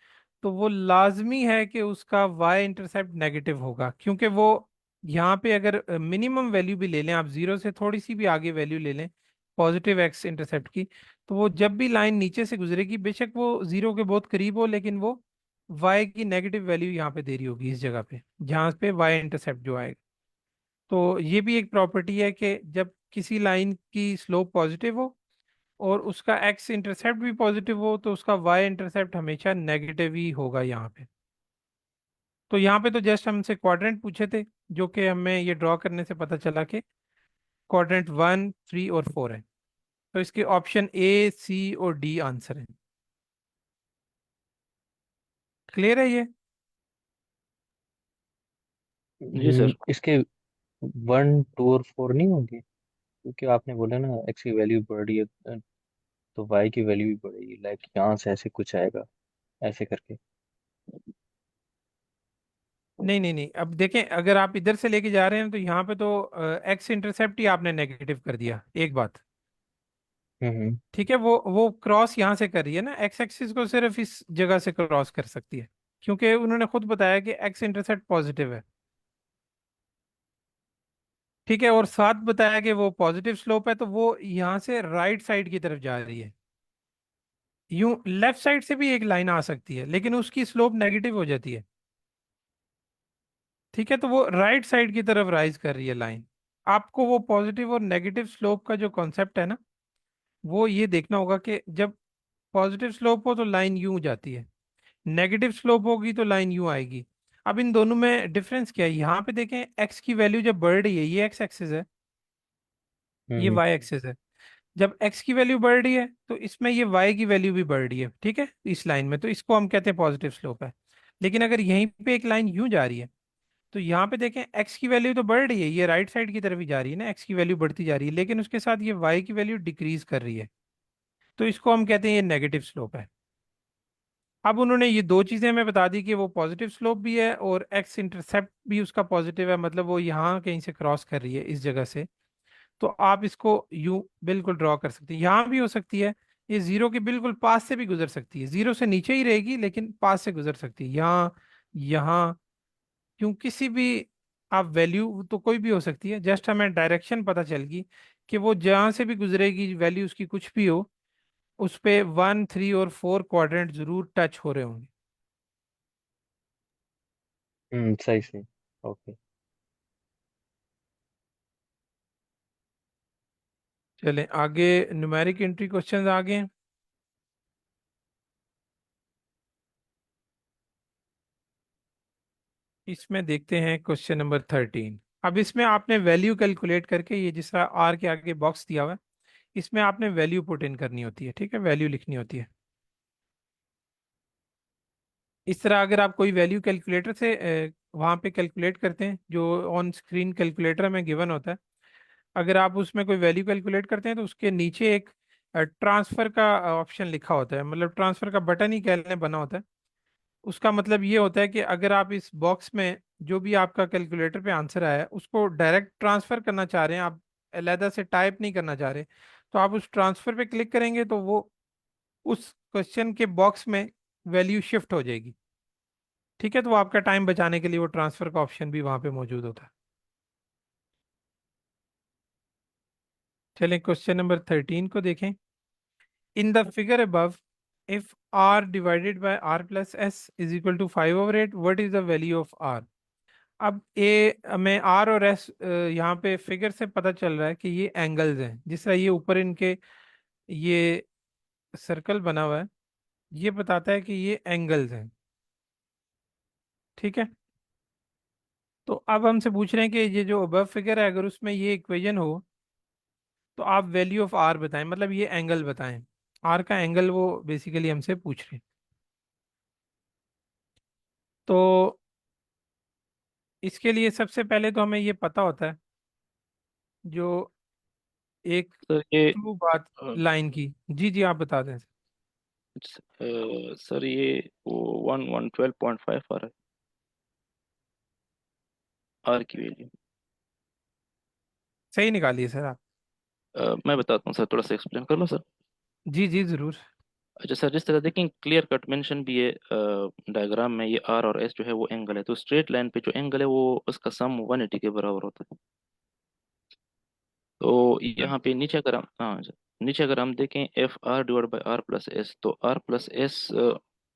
तो वो लाजमी है कि उसका वाई इंटरसेप्ट नेगेटिव होगा, क्योंकि वो यहाँ पे अगर मिनिमम वैल्यू भी ले लें, आप जीरो से थोड़ी सी भी आगे वैल्यू ले लें पॉजिटिव एक्स इंटरसेप्ट की, तो वो जब भी लाइन नीचे से गुजरेगी, बेशक वो जीरो के बहुत करीब हो, लेकिन वो वाई की नेगेटिव वैल्यू यहाँ पे दे रही होगी इस जगह पे जहाँ पे वाई इंटरसेप्ट जो आएगा। तो ये भी एक प्रॉपर्टी है कि जब किसी लाइन की स्लोप पॉजिटिव हो और उसका एक्स इंटरसेप्ट भी पॉजिटिव हो तो उसका वाई इंटरसेप्ट हमेशा नेगेटिव ही होगा यहाँ पे। तो यहाँ पे तो जस्ट हमसे क्वाड्रेंट पूछे थे, जो कि हमें ये ड्रॉ करने से पता चला कि क्वाड्रेंट 1, 3 और 4 है। तो इसके ऑप्शन A, C और D आंसर है। क्लियर है ये? जी सर। इसके 1, 2 और 4 नहीं होंगे? क्योंकि आपने बोला ना एक्स की वैल्यू बढ़ रही है, तो वाई की वैल्यू भी बढ़ेगी, लाइक यहाँ से ऐसे कुछ आएगा, ऐसे करके। नहीं नहीं नहीं, अब देखें, अगर आप इधर से लेके जा रहे हैं तो यहाँ पे तो एक्स इंटरसेप्ट ही आपने नेगेटिव कर दिया, एक बात। हम्म। ठीक है, वो क्रॉस यहाँ से कर रही है ना, एक्स एक्सिस को सिर्फ इस जगह से क्रॉस कर सकती है, क्योंकि उन्होंने खुद बताया कि एक्स इंटरसेप्ट पॉजिटिव है। ठीक है, और साथ बताया कि वो पॉजिटिव स्लोप है, तो वो यहाँ से राइट साइड की तरफ जा रही है। यूं लेफ्ट साइड से भी एक लाइन आ सकती है, लेकिन उसकी स्लोप नेगेटिव हो जाती है। ठीक है, तो वो राइट साइड की तरफ राइज कर रही है लाइन। आपको वो पॉजिटिव और नेगेटिव स्लोप का जो कॉन्सेप्ट है ना, वो ये देखना होगा कि जब पॉजिटिव स्लोप हो तो लाइन यूं जाती है, नेगेटिव स्लोप होगी तो लाइन यूं आएगी। अब इन दोनों में डिफरेंस क्या है? यहाँ पे देखें, एक्स की वैल्यू जब बढ़ रही है, ये एक्स एक्सिस है, ये हम्म। वाई एक्सिस है। जब एक्स की वैल्यू बढ़ रही है तो इसमें ये वाई की वैल्यू भी बढ़ रही है। ठीक है, इस लाइन में, तो इसको हम कहते हैं पॉजिटिव स्लोप है। लेकिन अगर यहीं पे एक लाइन यूं जा रही है, तो यहाँ पे देखें एक्स की वैल्यू तो बढ़ रही है, ये राइट साइड की तरफ ही जा रही है ना, एक्स की वैल्यू बढ़ती जा रही है, लेकिन उसके साथ ये वाई की वैल्यू डिक्रीज कर रही है। तो इसको हम कहते हैं ये नेगेटिव स्लोप है। अब उन्होंने ये दो चीजें हमें बता दी कि वो पॉजिटिव स्लोप भी है और एक्स इंटरसेप्ट भी उसका पॉजिटिव है, मतलब वो यहाँ कहीं से क्रॉस कर रही है इस जगह से। तो आप इसको यूं बिल्कुल ड्रॉ कर सकते हैं, यहाँ भी हो सकती है, ये जीरो के बिल्कुल पास से भी गुजर सकती है, जीरो से नीचे ही रहेगी लेकिन पास से गुजर सकती है, यहाँ, यहाँ, क्यों किसी भी आप वैल्यू तो कोई भी हो सकती है, जस्ट हमें डायरेक्शन पता चल गई कि वो जहाँ से भी गुजरेगी वैल्यू उसकी कुछ भी हो, उस पे 1, 3 और 4 क्वाड्रेंट जरूर टच हो रहे होंगे। सही सही। ओके। चलिए। चलें आगे, न्यूमेरिक एंट्री क्वेश्चंस आ गए हैं। इसमें देखते हैं क्वेश्चन नंबर 13। अब इसमें आपने वैल्यू कैलकुलेट करके, ये जिस तरह आर के आगे बॉक्स दिया हुआ है, इसमें आपने वैल्यू पुट इन करनी होती है, ठीक है, वैल्यू लिखनी होती है। इस तरह अगर आप कोई वैल्यू कैलकुलेटर से वहाँ पे कैलकुलेट करते हैं, जो ऑन स्क्रीन कैलकुलेटर में गिवन होता है, अगर आप उसमें कोई वैल्यू कैलकुलेट करते हैं तो उसके नीचे एक ट्रांसफर का ऑप्शन लिखा होता है, मतलब ट्रांसफर का बटन ही कह लें बना होता है। उसका मतलब ये होता है कि अगर आप इस बॉक्स में जो भी आपका कैलकुलेटर पे आंसर आया है उसको डायरेक्ट ट्रांसफर करना चाह रहे हैं, आप अलहदा से टाइप नहीं करना चाह रहे, तो आप उस ट्रांसफर पे क्लिक करेंगे तो वो उस क्वेश्चन के बॉक्स में वैल्यू शिफ्ट हो जाएगी। ठीक है, तो वो आपका टाइम बचाने के लिए वो ट्रांसफर का ऑप्शन भी वहां पे मौजूद होता है। चलें क्वेश्चन नंबर 13 को देखें। In the figure above, if r divided by r plus s is equal to 5/8, what is the value of r? अब ए में आर और एस यहाँ पे फिगर से पता चल रहा है कि ये एंगल्स हैं, जिस तरह ये ऊपर इनके ये सर्कल बना हुआ है, ये बताता है कि ये एंगल्स हैं। ठीक है, तो अब हमसे पूछ रहे हैं कि ये जो अबव फिगर है, अगर उसमें ये इक्वेशन हो तो आप वैल्यू ऑफ आर बताएं, मतलब ये एंगल बताएं, आर का एंगल वो बेसिकली हमसे पूछ रहे हैं। तो इसके लिए सबसे पहले तो हमें ये पता होता है जो एक सर ये ट्रू बात लाइन की। जी जी, आप बता दें। सर ये वो 112.5 आ रहा है आर की वैल्यू। सही निकालिए सर आप। मैं बताता हूँ सर, थोड़ा सा एक्सप्लेन कर लो सर। जी जी जरूर। अच्छा सर, जिस तरह देखें क्लियर कट मेंशन भी है डायग्राम में, ये आर और एस जो है वो एंगल है, तो स्ट्रेट लाइन पे जो एंगल है वो उसका सम 180 के बराबर होता है। तो यहाँ पे नीचे अगर हम, हाँ सर, नीचे अगर हम देखें if r divide by r plus s, तो आर प्लस एस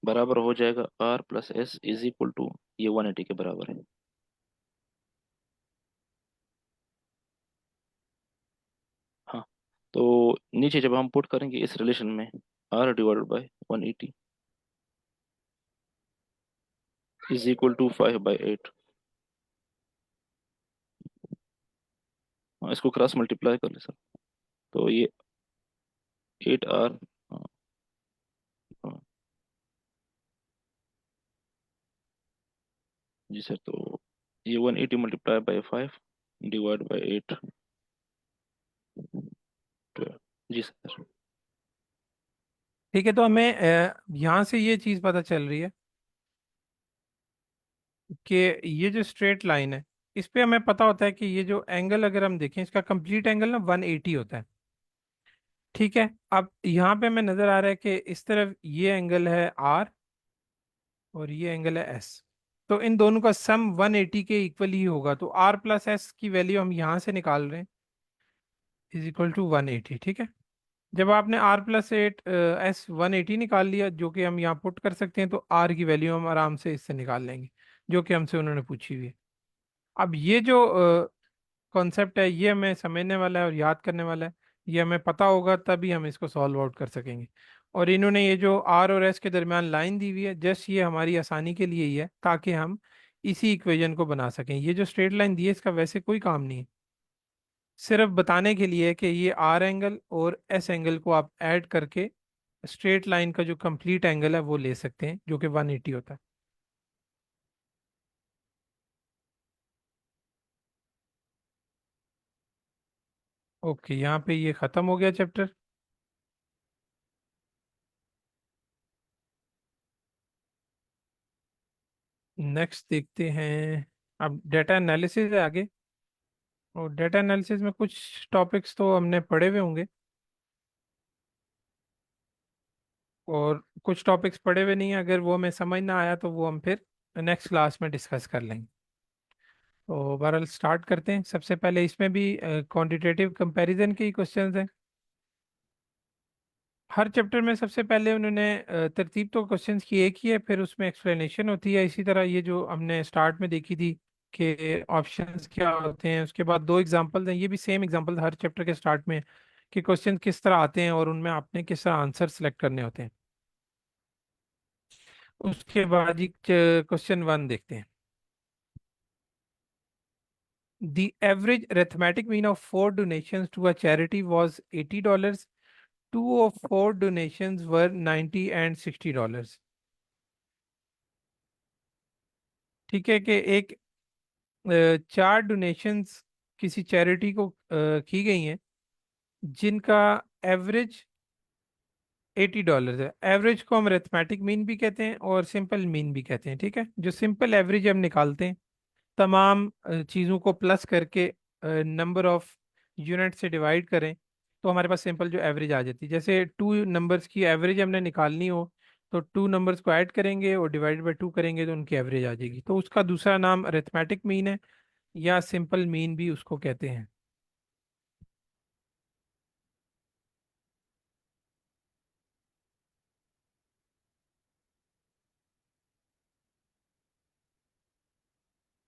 बराबर हो जाएगा r plus s is equal to, ये 180 के बराबर है। हाँ, तो नीचे जब हम पुट करेंगे इस रिलेशन में r divided by 180 is equal to 5/8, हाँ, इसको क्रॉस मल्टीप्लाई कर ले सर, तो ये 8R, हाँ, हाँ, जी सर, तो ये 180 मल्टीप्लाई बाई 5 डिवाइड बाई 8, जी सर। ठीक है, तो हमें यहाँ से ये चीज़ पता चल रही है कि ये जो स्ट्रेट लाइन है, इस पे हमें पता होता है कि ये जो एंगल अगर हम देखें, इसका कंप्लीट एंगल ना 180 होता है। ठीक है, अब यहाँ पे हमें नज़र आ रहा है कि इस तरफ ये एंगल है आर और ये एंगल है एस, तो इन दोनों का सम 180 के इक्वल ही होगा, तो आर प्लस एस की वैल्यू हम यहाँ से निकाल रहे हैं इज इक्वल टू 180। ठीक है, जब आपने आर प्लस एट एस 180 निकाल लिया, जो कि हम यहाँ पुट कर सकते हैं, तो आर की वैल्यू हम आराम से इससे निकाल लेंगे, जो कि हमसे उन्होंने पूछी हुई है। अब ये जो कॉन्सेप्ट है ये हमें समझने वाला है और याद करने वाला है, ये हमें पता होगा तभी हम इसको सॉल्व आउट कर सकेंगे। और इन्होंने ये जो आर और एस के दरमियान लाइन दी हुई है, जस्ट ये हमारी आसानी के लिए ही है, ताकि हम इसी इक्वेशन को बना सकें। ये जो स्ट्रेट लाइन दी है इसका वैसे कोई काम नहीं है, सिर्फ बताने के लिए कि ये आर एंगल और एस एंगल को आप ऐड करके स्ट्रेट लाइन का जो कंप्लीट एंगल है वो ले सकते हैं, जो कि 180 होता है। ओके, यहाँ पे ये ख़त्म हो गया चैप्टर। नेक्स्ट देखते हैं, अब डेटा एनालिसिस है आगे। और डेटा एनालिसिस में कुछ टॉपिक्स तो हमने पढ़े हुए होंगे और कुछ टॉपिक्स पढ़े हुए नहीं है, अगर वो हमें समझ ना आया तो वो हम फिर नेक्स्ट क्लास में डिस्कस कर लेंगे। तो ओवरऑल स्टार्ट करते हैं। सबसे पहले इसमें भी क्वांटिटेटिव कंपैरिजन के ही क्वेश्चंस हैं। हर चैप्टर में सबसे पहले उन्होंने तरतीब तो क्वेश्चंस की एक ही है, फिर उसमें एक्सप्लेनेशन होती है। इसी तरह ये जो हमने स्टार्ट में देखी थी कि ऑप्शंस क्या होते हैं, उसके बाद दो एग्जांपल्स हैं, ये भी सेम एग्जांपल हर चैप्टर के स्टार्ट में कि क्वेश्चन किस तरह आते हैं और उनमें आपने किस तरह आंसर सेलेक्ट करने होते हैं। उसके बाद ही क्वेश्चन 1 देखते हैं। The average arithmetic mean of 4 donations to a charity was $80. Two of 4 donations were $90 and $60। ठीक है कि एक 4 डोनेशंस किसी चैरिटी को की गई हैं जिनका एवरेज $80 है। एवरेज को हम अरिथमेटिक मीन भी कहते हैं और सिंपल मीन भी कहते हैं। ठीक है, जो सिंपल एवरेज हम निकालते हैं तमाम चीज़ों को प्लस करके नंबर ऑफ यूनिट से डिवाइड करें तो हमारे पास सिंपल जो एवरेज आ जाती है। जैसे 2 नंबर्स की एवरेज हमने निकालनी हो तो 2 नंबर्स को ऐड करेंगे और डिवाइड बाय 2 करेंगे तो उनकी एवरेज आ जाएगी। तो उसका दूसरा नाम अरिथमेटिक मीन है या सिंपल मीन भी उसको कहते हैं।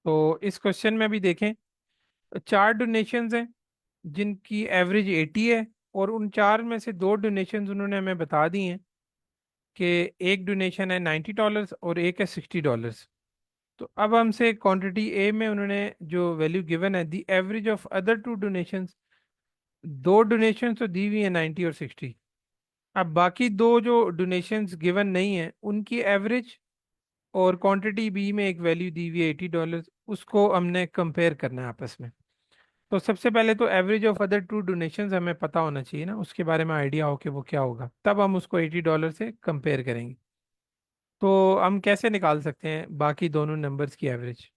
तो इस क्वेश्चन में भी देखें, 4 डोनेशंस हैं जिनकी एवरेज 80 है और उन 4 में से 2 डोनेशंस उन्होंने हमें बता दी हैं कि एक डोनेशन है $90 और एक है $60। तो अब हमसे क्वांटिटी ए में उन्होंने जो वैल्यू गिवन है, the average of other 2 donations, 2 donations तो दी हुई है 90 और 60। अब बाकी 2 जो डोनेशंस गिवन नहीं है उनकी एवरेज और क्वांटिटी बी में एक वैल्यू दी हुई है $80, उसको हमने कंपेयर करना है आपस में। तो सबसे पहले तो एवरेज ऑफ अदर 2 डोनेशंस हमें पता होना चाहिए ना, उसके बारे में आइडिया हो कि वो क्या होगा, तब हम उसको $80 से कंपेयर करेंगे। तो हम कैसे निकाल सकते हैं बाकी दोनों नंबर्स की एवरेज?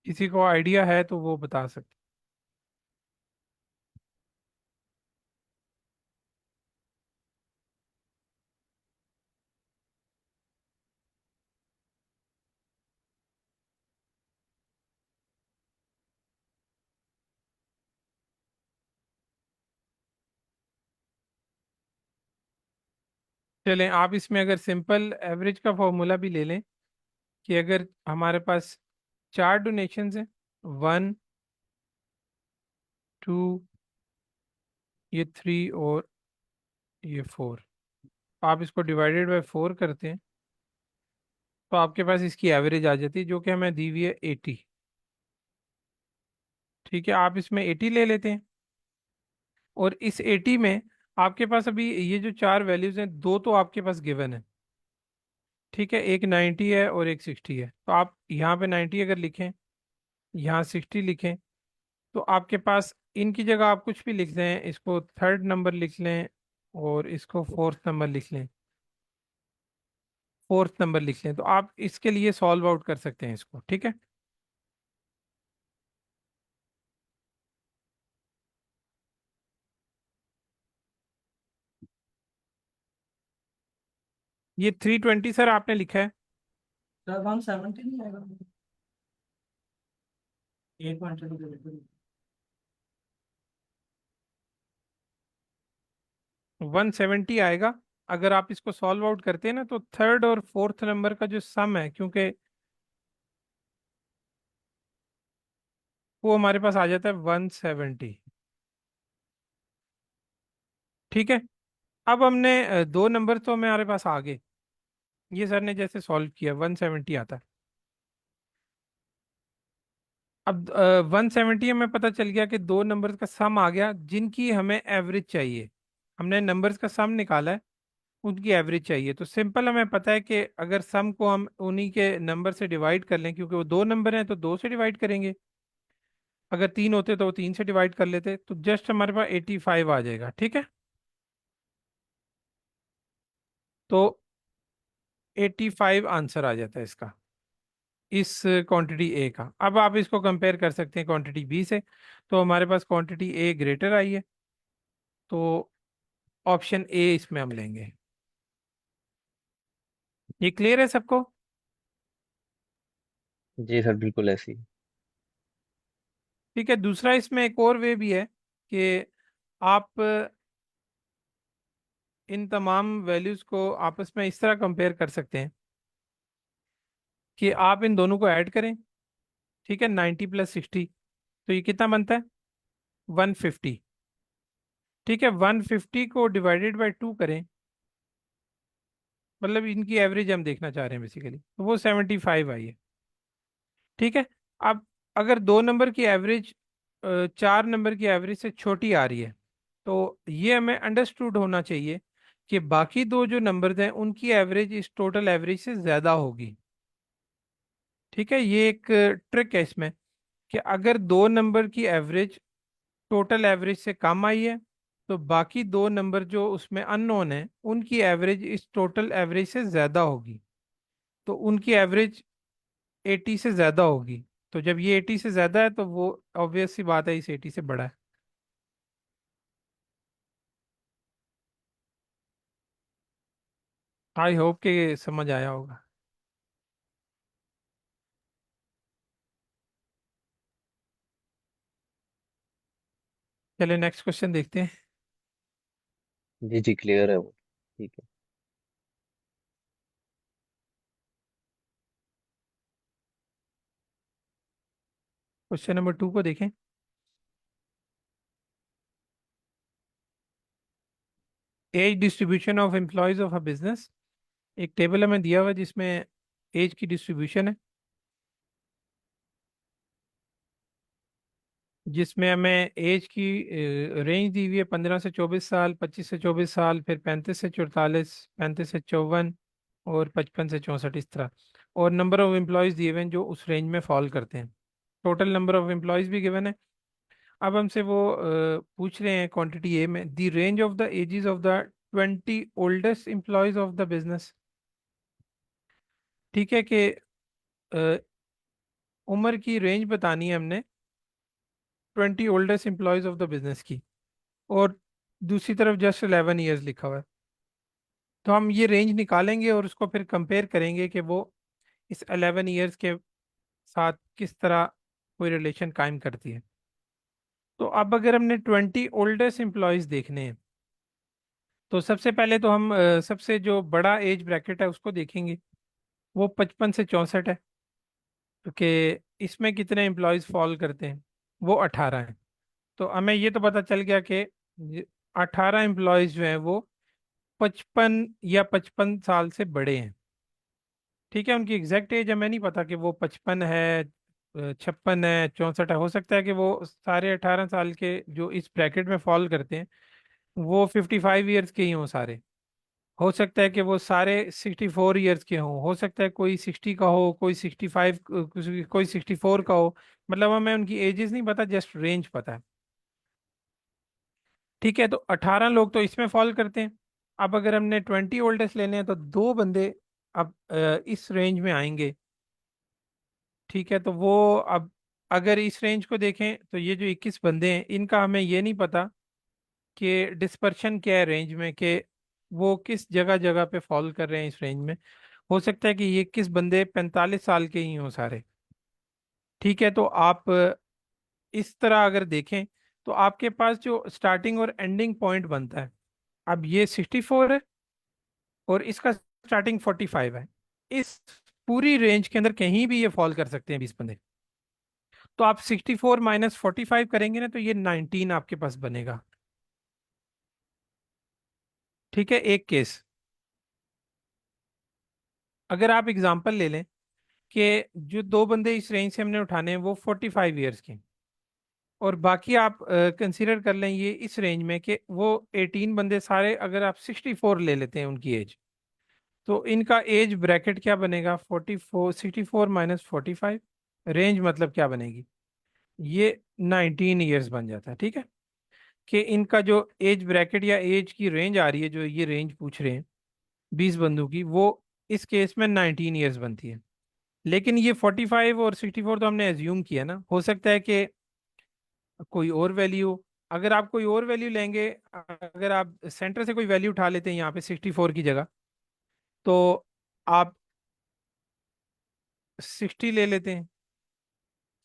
किसी को आइडिया है तो वो बता सकते। चलें, आप इसमें अगर सिंपल एवरेज का फॉर्मूला भी ले लें कि अगर हमारे पास 4 डोनेशंस हैं, 1, 2, ये 3 और ये 4, आप इसको डिवाइडेड बाय 4 करते हैं तो आपके पास इसकी एवरेज आ जाती है जो कि हमें दी हुई है 80। ठीक है, आप इसमें 80 ले लेते हैं और इस 80 में आपके पास अभी ये जो 4 वैल्यूज हैं, 2 तो आपके पास गिवन है। ठीक है, एक 90 है और एक 60 है, तो आप यहाँ पे 90 अगर लिखें, यहाँ 60 लिखें, तो आपके पास इनकी जगह आप कुछ भी लिख दें, इसको थर्ड नंबर लिख लें और इसको फोर्थ नंबर लिख लें, तो आप इसके लिए सॉल्व आउट कर सकते हैं इसको। ठीक है, ये 320 सर आपने लिखा है। सर 170 नहीं आएगा? 8.2। 170 आएगा। अगर आप इसको सॉल्व आउट करते हैं ना तो थर्ड और फोर्थ नंबर का जो सम है, क्योंकि वो हमारे पास आ जाता है 170। ठीक है, अब हमने 2 नंबर तो हमारे पास आ गए, ये सर ने जैसे सॉल्व किया 170 आता है। अब 170 हमें पता चल गया कि 2 नंबर्स का सम आ गया जिनकी हमें एवरेज चाहिए। हमने नंबर्स का सम निकाला है, उनकी एवरेज चाहिए। तो सिंपल हमें पता है कि अगर सम को हम उन्हीं के नंबर से डिवाइड कर लें, क्योंकि वो 2 नंबर हैं तो 2 से डिवाइड करेंगे, अगर 3 होते तो वो 3 से डिवाइड कर लेते, तो जस्ट हमारे पास 85 आ जाएगा। ठीक है, तो 85 आंसर आ जाता है इसका, इस क्वांटिटी ए का। अब आप इसको कंपेयर कर सकते हैं क्वांटिटी बी से, तो हमारे पास क्वांटिटी ए ग्रेटर आई है, तो ऑप्शन ए इसमें हम लेंगे। ये क्लियर है सबको? जी सर, बिल्कुल ऐसी। ठीक है, दूसरा इसमें एक और वे भी है कि आप इन तमाम वैल्यूज़ को आपस में इस तरह कंपेयर कर सकते हैं कि आप इन दोनों को ऐड करें, ठीक है, 90 प्लस 60, तो ये कितना बनता है? 150। ठीक है, 150 को डिवाइडेड बाय 2 करें, मतलब इनकी एवरेज हम देखना चाह रहे हैं बेसिकली, तो वो 75 आई है। ठीक है, अब अगर दो नंबर की एवरेज 4 नंबर की एवरेज से छोटी आ रही है, तो ये हमें अंडरस्टूड होना चाहिए कि बाकी दो जो नंबर्स हैं उनकी एवरेज इस टोटल एवरेज से ज़्यादा होगी। ठीक है, ये एक ट्रिक है इसमें कि अगर दो नंबर की एवरेज टोटल एवरेज से कम आई है, तो बाकी दो नंबर जो उसमें अननोन है उनकी एवरेज इस टोटल एवरेज से ज़्यादा होगी, तो उनकी एवरेज 80 से ज़्यादा होगी। तो जब ये 80 से ज़्यादा है तो वो ऑब्वियस सी बात है इस 80 से बड़ा है। आई होप कि ये समझ आया होगा। चलिए नेक्स्ट क्वेश्चन देखते हैं। जी जी क्लियर है वो। ठीक है। क्वेश्चन नंबर 2 को देखें। Age distribution of employees of a business. एक टेबल हमें दिया हुआ है जिसमें एज की डिस्ट्रीब्यूशन है, जिसमें हमें एज की रेंज दी हुई है 15 से 24 साल, 25 से 24 साल, फिर 35 से 44, 35 से 54 और 55 से 64, इस तरह। और नंबर ऑफ एम्प्लॉयज़ दिए हुए हैं जो उस रेंज में फॉल करते हैं। टोटल नंबर ऑफ एम्प्लॉयज़ भी गिवन है। अब हमसे वो पूछ रहे हैं क्वांटिटी ए में the range of the ages of the 20 oldest employees of the business. ठीक है कि अ, उम्र की रेंज बतानी है हमने 20 oldest employees of the business की, और दूसरी तरफ जस्ट 11 ईयर्स लिखा हुआ है। तो हम ये रेंज निकालेंगे और उसको फिर कंपेयर करेंगे कि वो इस 11 ईयर्स के साथ किस तरह कोई रिलेशन कायम करती है। तो अब अगर हमने 20 ओल्डेस्ट एम्प्लॉयज़ देखने हैं, तो सबसे पहले तो हम सबसे जो बड़ा एज ब्रैकेट है उसको देखेंगे। वो 55 से 64 है, क्योंकि इसमें कितने एम्प्लॉयज़ फॉल करते हैं? वो 18 हैं। तो हमें ये तो पता चल गया कि 18 एम्प्लॉयज़ जो हैं वो 55 या 55 साल से बड़े हैं। ठीक है, उनकी एग्जैक्ट एज हमें नहीं पता कि वो 55 है, 56 है, 64 है। हो सकता है कि वो सारे 18 साल के जो इस ब्रैकेट में फॉल करते हैं वो 55 ईयर्स के ही हों सारे। हो सकता है कि वो सारे 64 ईयर्स के हों, हो सकता है कोई 60 का हो, कोई 65, कोई 64 का हो। मतलब हमें उनकी एजेस नहीं पता, जस्ट रेंज पता है। ठीक है, तो 18 लोग तो इसमें फॉल करते हैं। अब अगर हमने 20 ओल्डेस्ट लेने हैं तो दो बंदे अब इस रेंज में आएंगे। ठीक है, तो वो अब अगर इस रेंज को देखें तो ये जो 21 बंदे हैं इनका हमें ये नहीं पता कि डिस्पर्शन क्या है रेंज में, कि वो किस जगह जगह पे फॉल कर रहे हैं इस रेंज में। हो सकता है कि ये 21 बंदे 45 साल के ही हों सारे। ठीक है, तो आप इस तरह अगर देखें तो आपके पास जो स्टार्टिंग और एंडिंग पॉइंट बनता है, अब ये 64 है और इसका स्टार्टिंग 45 है। इस पूरी रेंज के अंदर कहीं भी ये फॉल कर सकते हैं 20 बंदे। तो आप 64 माइनस 45 करेंगे ना, तो ये 19 आपके पास बनेगा। ठीक है, एक केस। अगर आप एग्जांपल ले लें कि जो दो बंदे इस रेंज से हमने उठाने हैं वो 45 ईयर्स के, और बाकी आप कंसीडर कर लें ये इस रेंज में कि वो 18 बंदे सारे, अगर आप 64 ले लेते हैं उनकी एज, तो इनका एज ब्रैकेट क्या बनेगा? 44, 64 माइनस 45, रेंज मतलब क्या बनेगी? ये 19 ईयर्स बन जाता है। ठीक है, कि इनका जो एज ब्रैकेट या एज की रेंज आ रही है, जो ये रेंज पूछ रहे हैं 20 बंदों की, वो इस केस में 19 ईयर्स बनती है। लेकिन ये 45 और 64 तो हमने एज्यूम किया ना, हो सकता है कि कोई और वैल्यू, अगर आप कोई और वैल्यू लेंगे, अगर आप सेंटर से कोई वैल्यू उठा लेते हैं यहाँ पे 64 की जगह, तो आप 60 ले लेते हैं,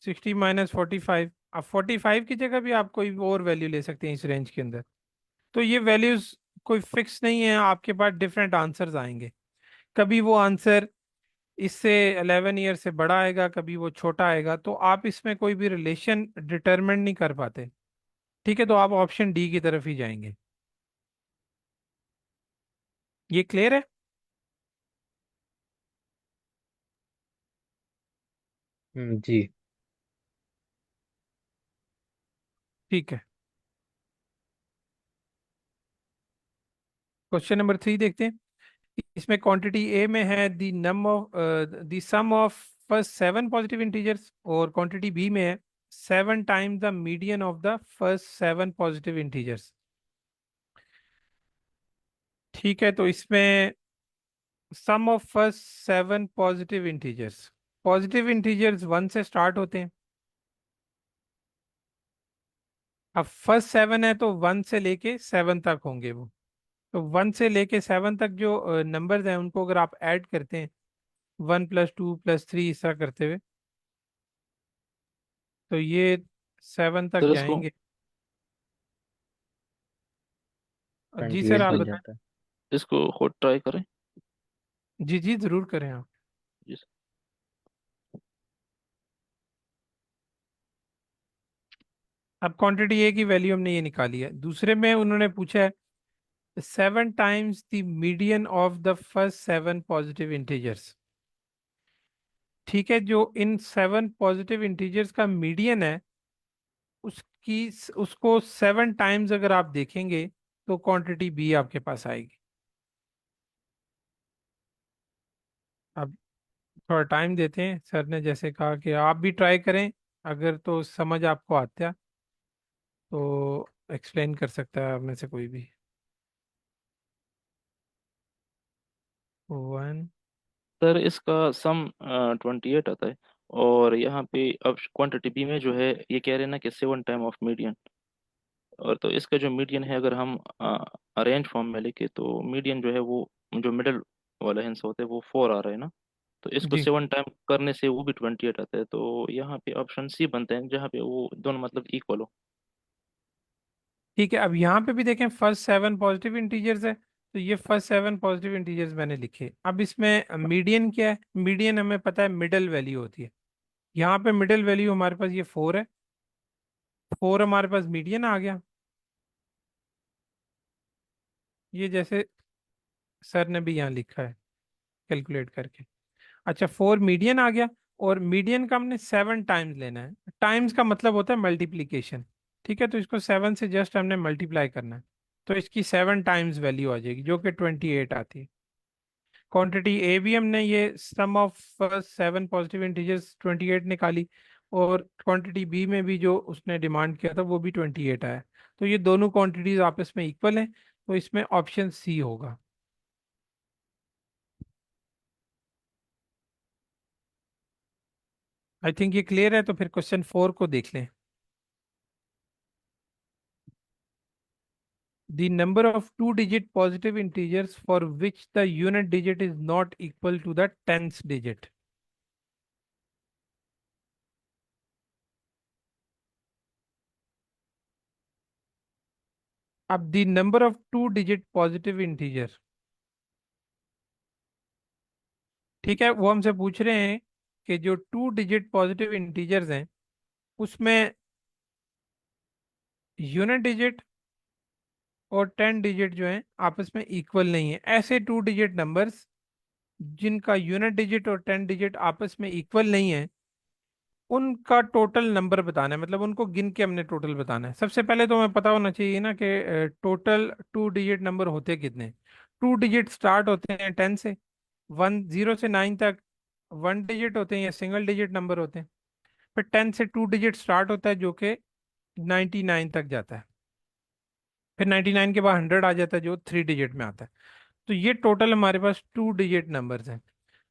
60 माइनस 45, आप 45 की जगह भी आप कोई और वैल्यू ले सकते हैं इस रेंज के अंदर। तो ये वैल्यूज कोई फिक्स नहीं है, आपके पास डिफरेंट आंसर्स आएंगे। कभी वो आंसर इससे 11 ईयर से बड़ा आएगा, कभी वो छोटा आएगा, तो आप इसमें कोई भी रिलेशन डिटरमिन नहीं कर पाते। ठीक है, तो आप ऑप्शन डी की तरफ ही जाएंगे। ये क्लियर है? जी। ठीक है, क्वेश्चन नंबर 3 देखते हैं। इसमें क्वांटिटी ए में है the sum of first 7 positive integers, और क्वांटिटी बी में है 7 times the median of the first 7 positive integers. ठीक है, तो इसमें sum of first 7 positive integers, positive integers 1 से स्टार्ट होते हैं। अब फर्स्ट 7 है तो 1 से लेके 7 तक होंगे वो। तो 1 से लेके 7 तक जो नंबर्स हैं उनको अगर आप ऐड करते हैं, 1 + 2 + 3 इस तरह करते हुए, तो ये 7 तक सर इसको जाएंगे। जी सर, 28 आप बन बताएं। जाता है। इसको खुद ट्राई करें। जी जी, जरूर करें आप। जी सर। अब क्वांटिटी ए की वैल्यू हमने ये निकाली है, दूसरे में उन्होंने पूछा है 7 times the median of the first 7 positive integers. ठीक है, जो इन 7 पॉजिटिव इंटीजर्स का मीडियन है, उसकी उसको 7 टाइम्स अगर आप देखेंगे तो क्वांटिटी बी आपके पास आएगी। अब थोड़ा टाइम देते हैं, सर ने जैसे कहा कि आप भी ट्राई करें, अगर तो समझ आपको आता तो एक्सप्लेन कर सकता है आप में से कोई भी। 1। सर इसका सम 28 आता है। और यहाँ पे अब क्वांटिटी बी में जो है ये कह रहे हैं ना कि 7 टाइम ऑफ मीडियन। और तो इसका जो मीडियन है अगर हम अरेंज फॉर्म में लिखे तो मीडियन जो है वो जो मिडल वाला हिस्सा होता है वो 4 आ रहा है ना। तो इसको जी 7 टाइम करने से वो भी 28 आता है। तो यहाँ पे ऑप्शन सी बनते हैं जहाँ पे वो दोनों मतलब इक्वल हो। ठीक है, अब यहाँ पे भी देखें फर्स्ट 7 पॉजिटिव इंटीजर्स है, तो ये फर्स्ट 7 पॉजिटिव इंटीजर्स मैंने लिखे। अब इसमें मीडियन क्या है? मीडियन हमें पता है मिडल वैल्यू होती है। यहाँ पे मिडल वैल्यू हमारे पास ये 4 है, 4 हमारे पास मीडियन आ गया। ये जैसे सर ने भी यहाँ लिखा है कैलकुलेट करके। अच्छा, 4 मीडियन आ गया, और मीडियन का हमने 7 टाइम्स लेना है। टाइम्स का मतलब होता है मल्टीप्लीकेशन। ठीक है, तो इसको 7 से जस्ट हमने मल्टीप्लाई करना है, तो इसकी 7 टाइम्स वैल्यू आ जाएगी जो कि 28 आती है। क्वांटिटी ए भी हमने ये सम ऑफ फर्स्ट 7 पॉजिटिव इंटीजर्स 28 निकाली, और क्वांटिटी बी में भी जो उसने डिमांड किया था वो भी 28 आया। तो ये दोनों क्वांटिटीज आपस में इक्वल हैं, तो इसमें ऑप्शन सी होगा। आई थिंक ये क्लियर है, तो फिर क्वेश्चन 4 को देख लें। The number of two-digit positive integers for which the unit digit is not equal to the tens digit. अब the number of two-digit positive integer, ठीक है, वो हमसे पूछ रहे हैं कि जो 2 डिजिट पॉजिटिव इंटीजर्स हैं उसमें यूनिट डिजिट और 10 डिजिट जो हैं आपस में इक्वल नहीं है। ऐसे 2 डिजिट नंबर्स जिनका यूनिट डिजिट और 10 डिजिट आपस में इक्वल नहीं है, उनका टोटल नंबर बताना है, मतलब उनको गिन के हमने टोटल बताना है। सबसे पहले तो हमें पता होना चाहिए ना कि टोटल 2 डिजिट नंबर होते कितने। 2 डिजिट स्टार्ट होते हैं 10 से, 0 से 9 तक 1 डिजिट होते हैं या सिंगल डिजिट नंबर होते हैं। फिर 10 से 2 डिजिट स्टार्ट होता है जो कि 99 तक जाता है। फिर 99 के बाद 100 आ जाता है जो 3 डिजिट में आता है। तो ये टोटल हमारे पास 2 डिजिट नंबर्स हैं।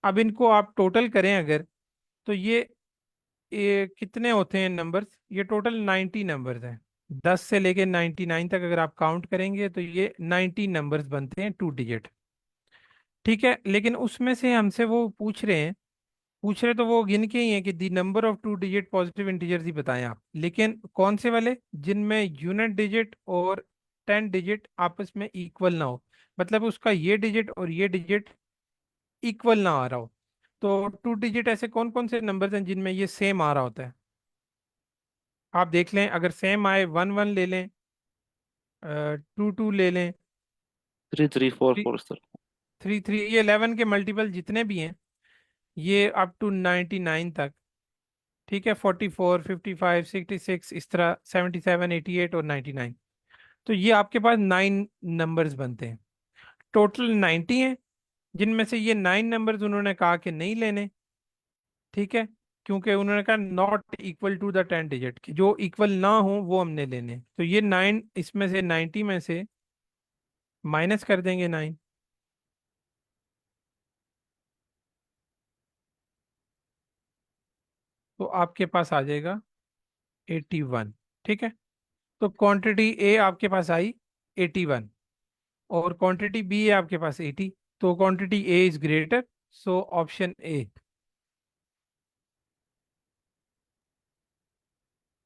अब इनको आप टोटल करें अगर, तो ये कितने होते हैं नंबर्स? ये टोटल 90 नंबर्स हैं। 10 से लेके 99 तक अगर आप काउंट करेंगे तो ये 90 नंबर्स बनते हैं 2 डिजिट। ठीक है, लेकिन उसमें से हमसे वो पूछ रहे तो वो गिन के ही है कि the number of 2 digit positive integers ही बताएं आप, लेकिन कौन से वाले? जिनमें यूनिट डिजिट और 10 डिजिट आपस में इक्वल ना हो, मतलब उसका ये डिजिट और ये डिजिट इक्वल ना आ रहा हो। तो 2 डिजिट ऐसे कौन कौन से नंबर्स हैं जिनमें ये सेम आ रहा होता है? आप देख लें, अगर सेम आए 1 1 ले लें, 2 2 ले लें, 3 3 4 3 4 सर। 3 3, ये 11 के मल्टीपल जितने भी हैं, ये अप टू 99 तक, ठीक है, 44 55 66 इस तरह, 77 88 और 99। तो ये आपके पास 9 नंबर्स बनते हैं। टोटल 90 हैं, जिनमें से ये 9 नंबर्स उन्होंने कहा कि नहीं लेने, ठीक है, क्योंकि उन्होंने कहा not equal to the 10 digit, कि जो इक्वल ना हो वो हमने लेने। तो ये 9 इसमें से 90 में से माइनस कर देंगे 9, तो आपके पास आ जाएगा 81, ठीक है। तो क्वांटिटी ए आपके पास आई 81, और क्वांटिटी बी है आपके पास 80, तो quantity A is greater, so option A.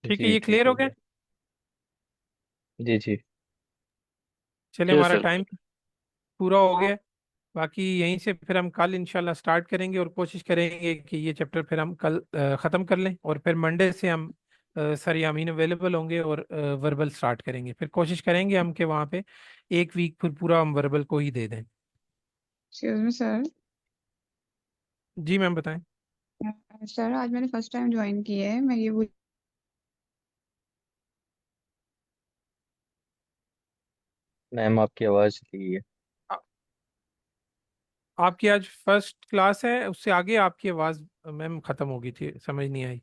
ठीक है, जी ये ठीक क्लियर हो हो गया। गया। जी जी। चलिए, चलिए हमारा सर। टाइम पूरा हो गया है। बाकी यहीं से फिर हम कल इंशाल्लाह स्टार्ट करेंगे, और कोशिश करेंगे कि ये चैप्टर फिर हम कल ख़त्म कर लें, और फिर मंडे से हम सर यामीन अवेलेबल होंगे और वर्बल स्टार्ट करेंगे। फिर कोशिश करेंगे हम कि वहाँ पे एक वीक फिर पूरा हम वर्बल को ही दे दें। Excuse me sir. जी मैम, बताएं। सर आज मैंने फर्स्ट टाइम ज्वाइन किया है, मैं ये मैम आपकी आवाज़ चली गई है। आ- आपकी आज फर्स्ट क्लास है, उससे आगे आपकी आवाज़ मैम ख़त्म हो गई थी, समझ नहीं आई।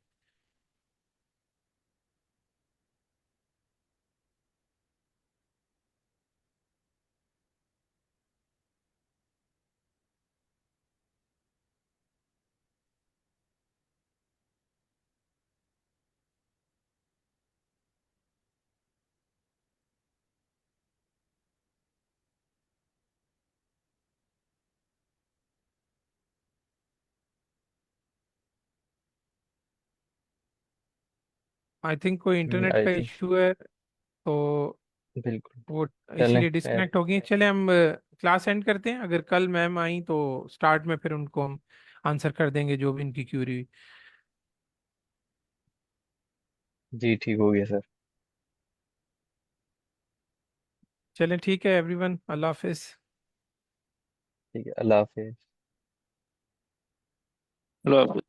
आई थिंक कोई इंटरनेट आई का थिंक। इशू है, तो बिल्कुल। वो चलें इसलिए खैर। डिस्कनेक्ट हो गई। चले हम क्लास एंड करते हैं। अगर कल मैम आई तो स्टार्ट में फिर उनको हम आंसर कर देंगे जो भी इनकी क्यूरी हुई। जी ठीक हो गया सर। चलें, ठीक है एवरीवन, अल्लाह हाफिज। ठीक है, अल्लाह हाफिज़। हेलो।